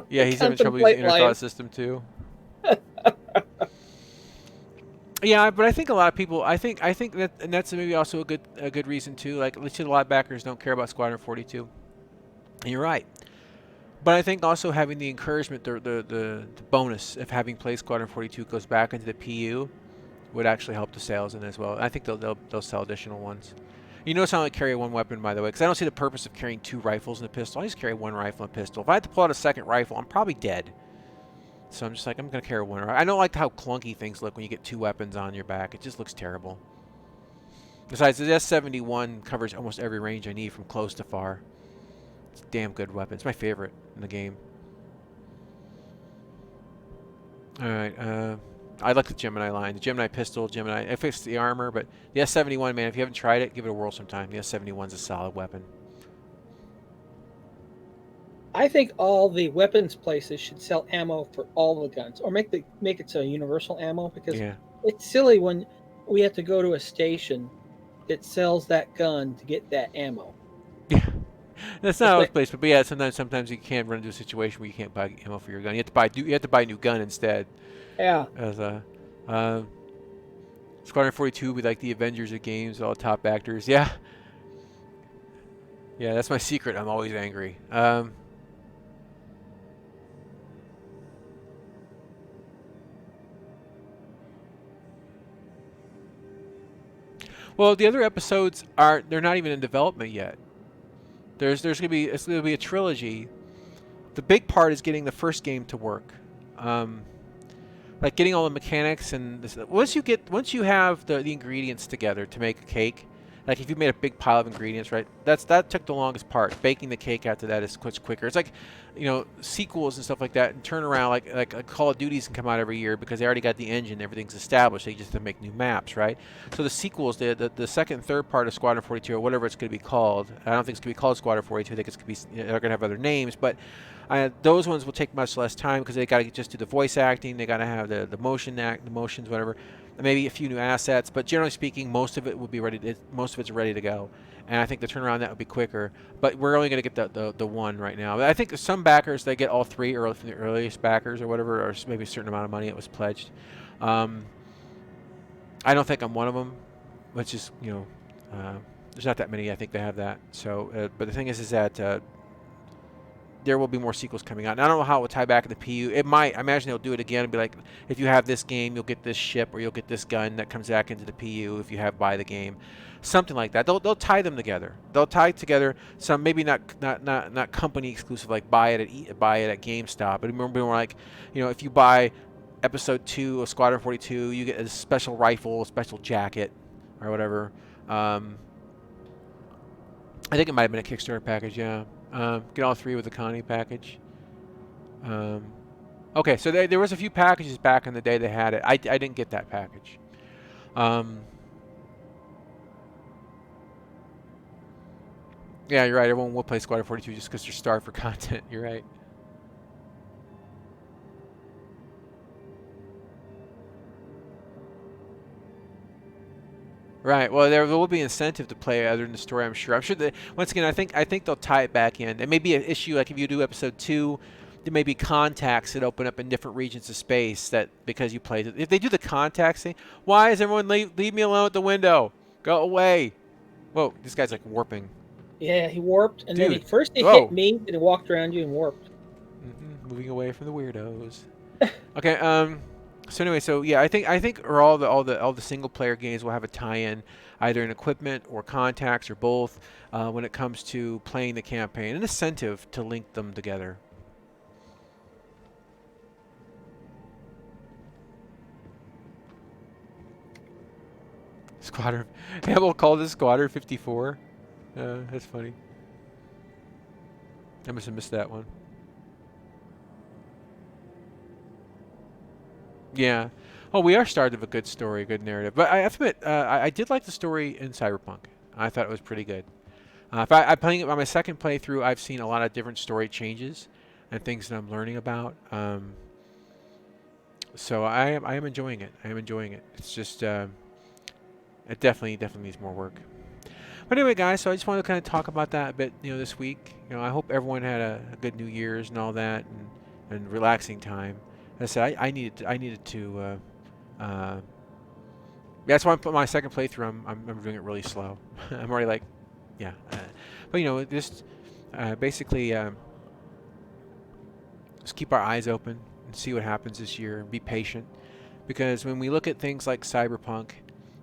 [SPEAKER 2] Yeah, he's having trouble using
[SPEAKER 1] Contemplate
[SPEAKER 2] inner thought
[SPEAKER 1] life.
[SPEAKER 2] system too. Yeah, but I think a lot of people. I think that, and that's maybe also a good reason too. Like, let's say a lot of backers don't care about Squadron 42. And you're right. But I think also having the encouragement, the bonus of having played Squadron 42 goes back into the PU would actually help the sales in as well. I think they'll sell additional ones. You notice I only carry one weapon, by the way, because I don't see the purpose of carrying 2 rifles and a pistol. I just carry 1 rifle and a pistol. If I had to pull out a second rifle, I'm probably dead. So I'm just like, I'm going to carry 1. I don't like how clunky things look when you get 2 weapons on your back. It just looks terrible. Besides, the S71 covers almost every range I need from close to far. It's a damn good weapon. It's my favorite in the game. Alright, I like the Gemini line. The Gemini pistol, Gemini... I fixed the armor, but the S71, man, if you haven't tried it, give it a whirl sometime. The S71's a solid weapon.
[SPEAKER 1] I think all the weapons places should sell ammo for all the guns, or make it so universal ammo, because it's silly when we have to go to a station that sells that gun to get that ammo.
[SPEAKER 2] Yeah. That's not always place, but yeah, sometimes you can run into a situation where you can't buy ammo for your gun. You have to buy a new gun instead.
[SPEAKER 1] Yeah.
[SPEAKER 2] As Squadron 42 would be like the Avengers of games, all top actors. Yeah. Yeah, that's my secret. I'm always angry. Well, the other episodes they're not even in development yet. It's gonna be a trilogy. The big part is getting the first game to work. Like getting all the mechanics and this, once you have the ingredients together to make a cake, like if you made a big pile of ingredients, right? That took the longest part. Baking the cake after that is much quicker. It's like, sequels and stuff like that, and turn around like Call of Duties can come out every year because they already got the engine, everything's established. They just have to make new maps, right? So the sequels, the second and third part of Squadron 42 or whatever it's going to be called. I don't think it's going to be called Squadron 42. I think it's going to be they're going to have other names, but those ones will take much less time because they got to just do the voice acting. They got to have the motions, whatever. Maybe a few new assets, but generally speaking, most of it will be ready. Most of it's ready to go, and I think the turnaround that would be quicker. But we're only going to get the one right now. I think some backers they get all 3 from the earliest backers or whatever, or maybe a certain amount of money it was pledged. I don't think I'm one of them, which is there's not that many. I think they have that. So, but the thing is that. There will be more sequels coming out. And I don't know how it will tie back in the PU. It might. I imagine they'll do it again and be like, if you have this game, you'll get this ship or you'll get this gun that comes back into the PU if you buy the game. Something like that. They'll tie them together. They'll tie together some, maybe not company exclusive, like buy it at GameStop. But remember, more like, if you buy episode 2 of Squadron 42, you get a special rifle, a special jacket, or whatever. I think it might have been a Kickstarter package, yeah. Get all 3 with the Connie package. Okay, so there was a few packages back in the day they had it. I didn't get that package. Yeah, you're right. Everyone will play Squadron 42 just because they're starved for content. You're right. Right. Well, there will be incentive to play other than the story. I'm sure. That once again, I think they'll tie it back in. It may be an issue like if you do episode 2, there may be contacts that open up in different regions of space that because you played it. If they do the contacts thing, why is everyone leave me alone at the window? Go away. Whoa, this guy's like warping.
[SPEAKER 1] Yeah, he warped, and
[SPEAKER 2] Dude,
[SPEAKER 1] then he hit me, and he walked around you and warped.
[SPEAKER 2] Moving away from the weirdos. Okay. So anyway, yeah, I think all the single player games will have a tie-in, either in equipment or contacts or both, when it comes to playing the campaign, an incentive to link them together. Squadron. Yeah, we'll call this Squadron 54. That's funny. I must have missed that one. Yeah. Oh, we are starting with a good story, a good narrative. But I have to admit, I did like the story in Cyberpunk. I thought it was pretty good. I'm playing it on my second playthrough. I've seen a lot of different story changes and things that I'm learning about. So I am enjoying it. I am enjoying it. It's just it definitely needs more work. But anyway, guys, so I just wanted to kind of talk about that a bit, this week. I hope everyone had a good New Year's and all that, and relaxing time. As I said, I needed to. That's why I put my second playthrough. I'm doing it really slow. I'm already like, yeah. But just basically just keep our eyes open and see what happens this year. And be patient, because when we look at things like Cyberpunk.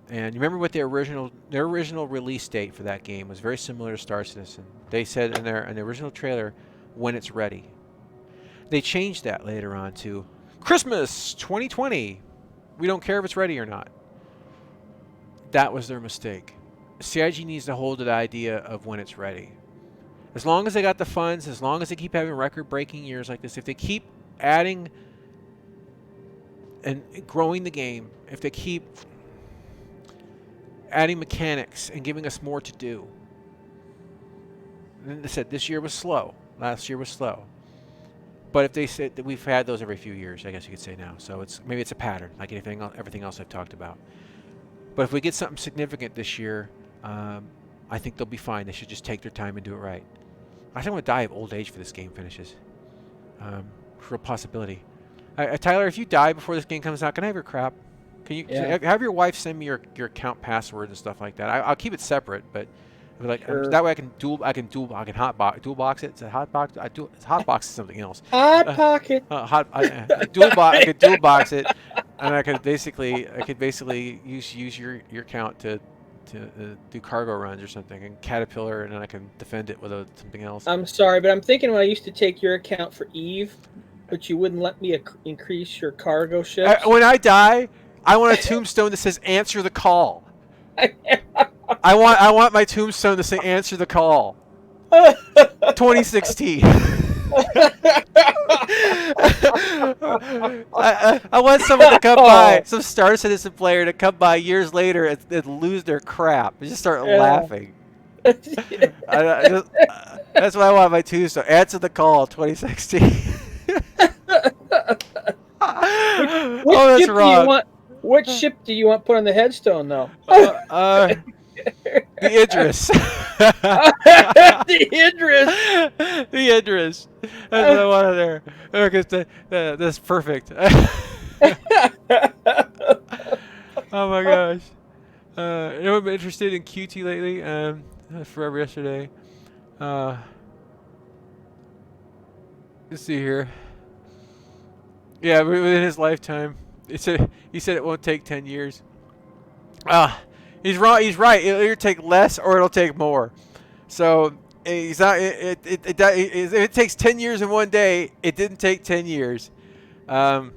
[SPEAKER 2] And you remember what their original release date for that game was very similar to Star Citizen. They said in the original trailer, when it's ready. They changed that later on to Christmas 2020. We don't care if it's ready or not. That was their mistake. CIG needs to hold to the idea of when it's ready. As long as they got the funds, as long as they keep having record-breaking years like this, if they keep adding and growing the game, if they keep adding mechanics and giving us more to do. And they said this year was slow. Last year was slow. But if they said that we've had those every few years, I guess you could say now. So maybe it's a pattern, like everything else I've talked about. But if we get something significant this year, I think they'll be fine. They should just take their time and do it right. I think I'm going to die of old age for this game finishes. For a possibility. Tyler, if you die before this game comes out, can I have your crap? Can you have your wife send me your account password and stuff like that? I'll keep it separate, but sure. That way I can hotbox it. It's a hotbox. It's hotbox is something else.
[SPEAKER 1] Hot pocket.
[SPEAKER 2] I could dual box it, and I could basically use your account to do cargo runs or something, and Caterpillar, and then I can defend it with something else.
[SPEAKER 1] I'm sorry, but I'm thinking when I used to take your account for Eve, but you wouldn't let me increase your cargo ships.
[SPEAKER 2] When I die, I want a tombstone that says "Answer the call." I want my tombstone to say "Answer the call." 2016. I want someone to come by, some Star Citizen player to come by years later and lose their crap and just start laughing. That's what I want my tombstone. Answer the call, 2016. That's wrong.
[SPEAKER 1] What ship do you want put on the headstone, though?
[SPEAKER 2] The Idris.
[SPEAKER 1] The Idris.
[SPEAKER 2] The Idris. That's what I wanted there. Because that's perfect. Oh my gosh. Anyone been interested in QT lately? Forever Yesterday. Let's see here. Yeah, within his lifetime. He said it won't take 10 years. He's wrong. He's right. It'll either take less or it'll take more. So he's not. If it takes 10 years in one day, it didn't take 10 years. It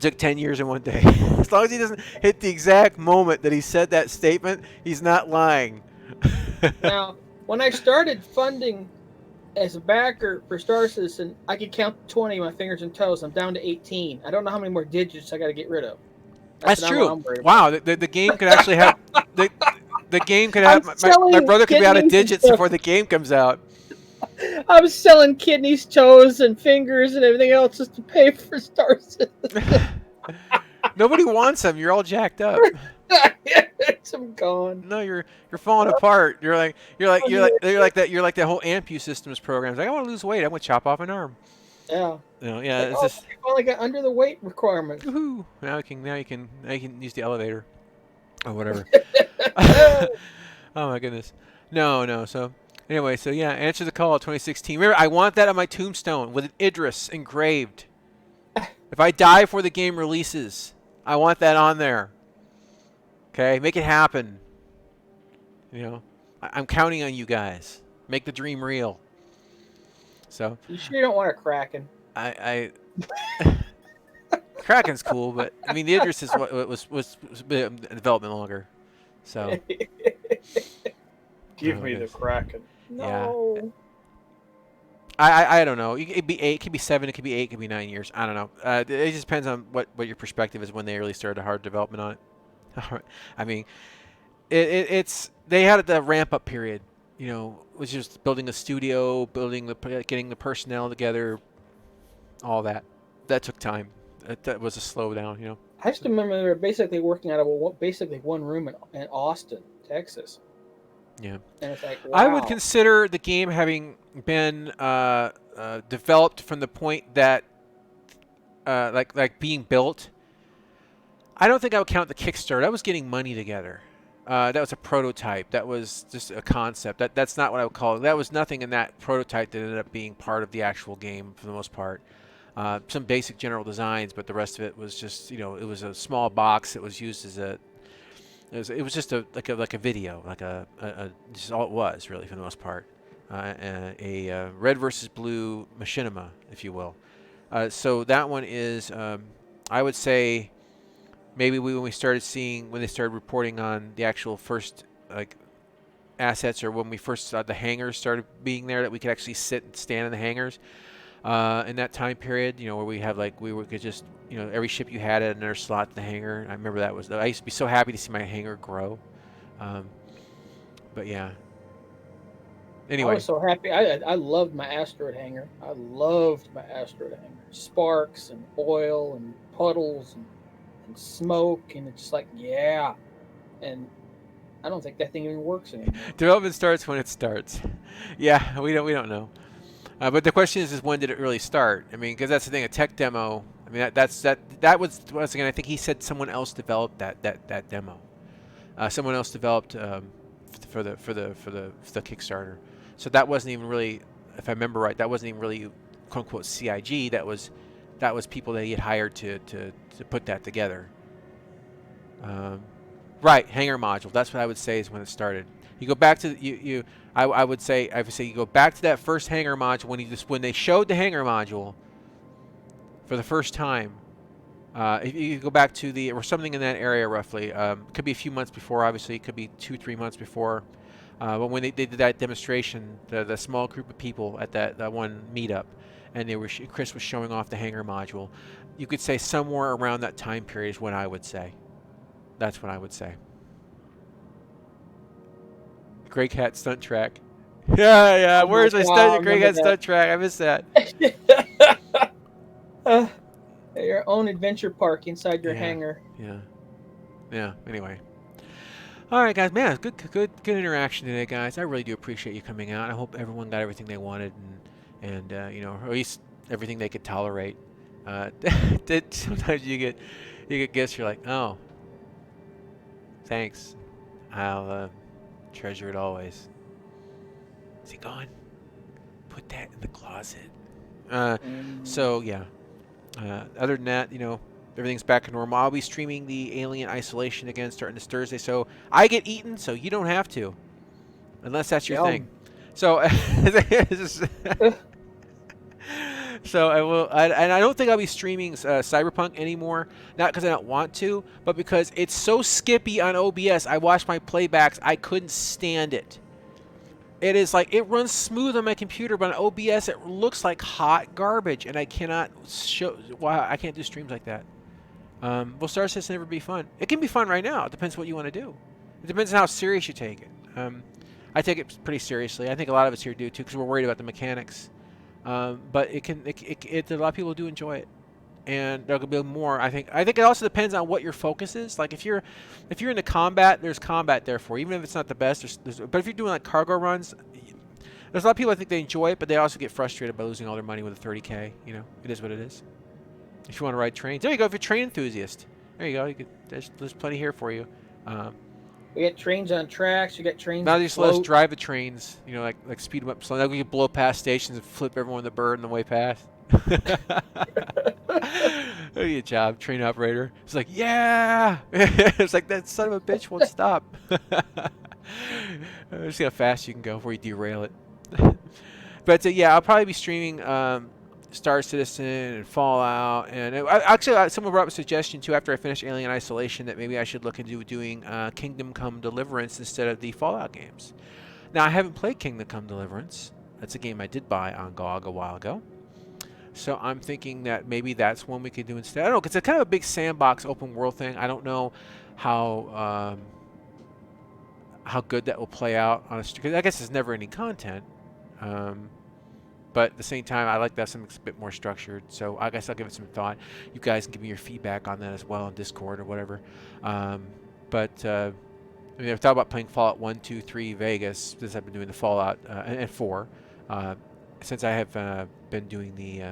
[SPEAKER 2] took 10 years in one day. As long as he doesn't hit the exact moment that he said that statement, he's not lying.
[SPEAKER 1] Now, when I started funding as a backer for Star Citizen, I could count 20 with my fingers and toes. I'm down to 18. I don't know how many more digits I got to get rid of.
[SPEAKER 2] That's true. Wow, the game could actually have the game could have my brother could be out of digits before the game comes out.
[SPEAKER 1] I'm selling kidneys, toes, and fingers and everything else just to pay for Star Citizen.
[SPEAKER 2] Nobody wants them. You're all jacked up.
[SPEAKER 1] I'm gone.
[SPEAKER 2] No, you're falling apart. You're like that whole Ampu Systems program. It's like, I want to lose weight. I'm gonna chop off an arm.
[SPEAKER 1] Yeah.
[SPEAKER 2] It's just.
[SPEAKER 1] I only got under the weight requirement.
[SPEAKER 2] Woohoo! Now you can use the elevator, or whatever. Oh my goodness. No. So anyway, answer the call 2016. Remember, I want that on my tombstone with an Idris engraved. If I die before the game releases, I want that on there. Okay, make it happen. I'm counting on you guys. Make the dream real. So.
[SPEAKER 1] You sure you don't want a Kraken?
[SPEAKER 2] Kraken's cool, but I mean the Idris is what was in development longer. So.
[SPEAKER 1] Give me the Kraken. No.
[SPEAKER 2] Yeah. I don't know. It could be 8, it could be 7, it could be 8, it could be 9 years. I don't know. It just depends on what your perspective is when they really started hard development on it. I mean, it's they had the ramp up period. Was just building a studio, getting the personnel together, all that. That took time. that was a slowdown, you know.
[SPEAKER 1] I just remember they were basically working out of basically one room in Austin, Texas.
[SPEAKER 2] Yeah.
[SPEAKER 1] And it's like,
[SPEAKER 2] I would
[SPEAKER 1] wow.
[SPEAKER 2] consider the game having been developed from the point that like being built. I don't think I would count the Kickstarter. That was getting money together. That was a prototype. That was just a concept. That's not what I would call it. That was nothing in that prototype that ended up being part of the actual game for the most part. Some basic general designs, but the rest of it was just, you know, it was a small box that was used as a. It was just like a video, like just all it was really for the most part. A red versus blue machinima, if you will. So that one is, I would say. Maybe when they started reporting on the actual first like assets, or when we first saw the hangars started being there, that we could actually sit and stand in the hangars in that time period, you know, where we could just, you know, every ship you had at another slot in the hangar. I remember I used to be so happy to see my hangar grow. But yeah. Anyway.
[SPEAKER 1] I was so happy. I loved my asteroid hangar. I loved my asteroid hangar. Sparks and oil and puddles and smoke, and it's just like, yeah. And I don't think that thing even works anymore.
[SPEAKER 2] Development starts when it starts. Yeah, we don't know. But the question is when did it really start? I mean, because that's the thing, a tech demo. I mean, that was once again. I think he said someone else developed that demo. Someone else developed for the Kickstarter. So that wasn't even really, if I remember right, that wasn't even really quote unquote CIG. That was people that he had hired to put that together. Right, hangar module. That's what I would say is when it started. You go back to I would say you go back to that first hangar module when they showed the hangar module for the first time. If you go back to or something in that area roughly, could be a few months before. Obviously, it could be 2-3 months before. But when they did that demonstration, the small group of people at that one meetup, and Chris was showing off the hangar module, you could say somewhere around that time period is when I would say. That's what I would say. Gray Cat stunt track. Yeah.
[SPEAKER 1] Oh
[SPEAKER 2] Where's my Gray Cat stunt track? I missed that.
[SPEAKER 1] Your own adventure park inside your hangar.
[SPEAKER 2] Yeah. Anyway. All right, guys. Man, good interaction today, guys. I really do appreciate you coming out. I hope everyone got everything they wanted, and you know, or at least everything they could tolerate. Sometimes you get gifts. You're like, oh, thanks. I'll treasure it always. Is he gone? Put that in the closet. So yeah. Other than that, you know, everything's back to normal. I'll be streaming the Alien Isolation again starting this Thursday. So I get eaten, so you don't have to, unless that's your thing. So, so I will, and I don't think I'll be streaming Cyberpunk anymore. Not because I don't want to, but because it's so skippy on OBS. I watched my playbacks. I couldn't stand it. It is like, it runs smooth on my computer, but on OBS it looks like hot garbage, and I cannot show. Wow, I can't do streams like that. Well, Star Citizen never be fun. It can be fun right now. It depends what you want to do. It depends on how serious you take it. I take it pretty seriously. I think a lot of us here do too, because we're worried about the mechanics. But a lot of people do enjoy it, and there'll be more. I think it also depends on what your focus is. Like if you're into combat, there's combat there for you, even if it's not the best. But if you're doing like cargo runs, there's a lot of people I think they enjoy it, but they also get frustrated by losing all their money with a 30K. You know, it is what it is. If you want to ride trains, there you go. If you're a train enthusiast, there you go. There's plenty here for you.
[SPEAKER 1] We got trains on tracks. You got trains.
[SPEAKER 2] Now they just let us drive the trains. You know, like speed them up slow. Now we can blow past stations and flip everyone the bird on the way past. Good job, train operator. It's like, yeah. It's like that son of a bitch won't stop. Just see how fast you can go before you derail it. But yeah, I'll probably be streaming Star Citizen and Fallout, and actually someone brought up a suggestion too after I finished Alien Isolation that maybe I should look into doing Kingdom Come Deliverance instead of the Fallout games. Now I haven't played Kingdom Come Deliverance. That's a game I did buy on GOG a while ago. So I'm thinking that maybe that's one we could do instead. I don't know, because it's kind of a big sandbox open world thing. I don't know how good that will play out on a stream. I guess there's never any content. but at the same time, I like to have something that's a bit more structured. So I guess I'll give it some thought. You guys can give me your feedback on that as well on Discord or whatever. I mean, I've thought about playing Fallout 1, 2, 3 Vegas, since I've been doing the Fallout and 4. Since I have been doing the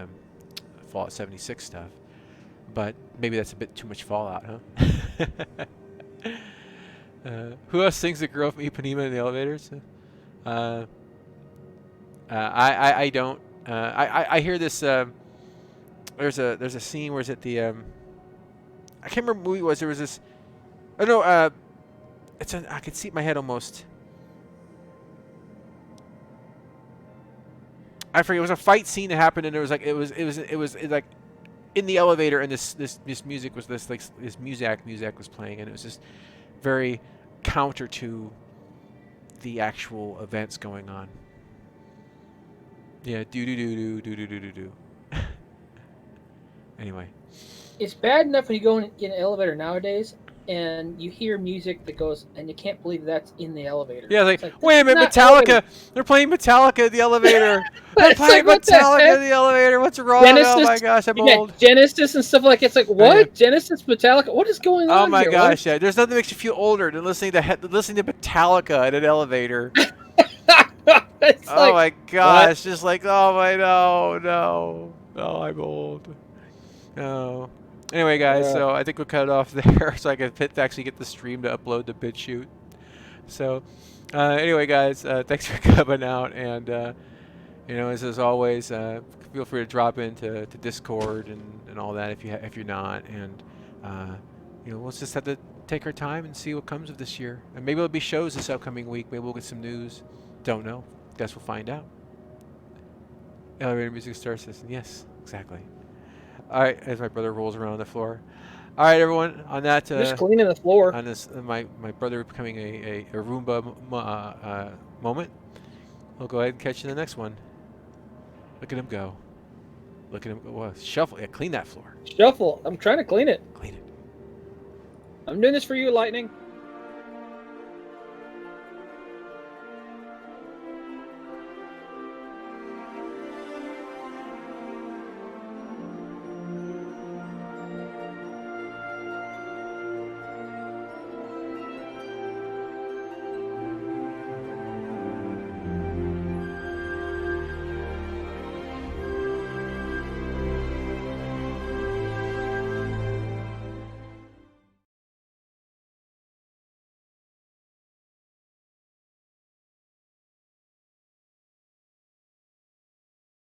[SPEAKER 2] Fallout 76 stuff. But maybe that's a bit too much Fallout, huh? Who else sings the girl from Ipanema in the elevators? I don't. I hear this. There's a scene where it's at the. I can't remember what movie it was. There was this. Oh no. I could see it in my head almost. I forget. It was a fight scene that happened, and it was like it was like in the elevator, and this music was this music was playing, and it was just very counter to the actual events going on. Yeah, do. Anyway.
[SPEAKER 1] It's bad enough when you go in an elevator nowadays and you hear music that goes, and you can't believe that's in the elevator.
[SPEAKER 2] Yeah,
[SPEAKER 1] it's
[SPEAKER 2] like wait a minute, Metallica!
[SPEAKER 1] Elevator.
[SPEAKER 2] They're playing Metallica in the elevator. They're playing
[SPEAKER 1] like,
[SPEAKER 2] Metallica in the elevator. What's wrong?
[SPEAKER 1] Genesis,
[SPEAKER 2] oh my gosh, I'm old.
[SPEAKER 1] Genesis and stuff like it's like what? Genesis, Metallica. What is going on?
[SPEAKER 2] Oh my
[SPEAKER 1] here?
[SPEAKER 2] gosh, yeah. There's nothing that makes you feel older than listening to Metallica in an elevator. Oh my gosh, just like oh my no, I'm old. No. Anyway, guys, so I think we'll cut it off there so I can actually get the stream to upload to BitChute. So, anyway, guys, thanks for coming out, and you know, as always, feel free to drop into Discord and all that if you're not, and you know, we'll just have to take our time and see what comes of this year, and maybe there'll be shows this upcoming week. Maybe we'll get some news. Don't know. Guess we'll find out. Elevator music star system. Yes, exactly. All right, as my brother rolls around on the floor. All right, everyone. On that,
[SPEAKER 1] just cleaning the floor.
[SPEAKER 2] On this, my brother becoming a Roomba moment. We'll go ahead and catch you in the next one. Look at him go. Look at him go. Well, shuffle. Yeah, clean that floor.
[SPEAKER 1] Shuffle. I'm trying to clean it.
[SPEAKER 2] Clean it.
[SPEAKER 1] I'm doing this for you, Lightning.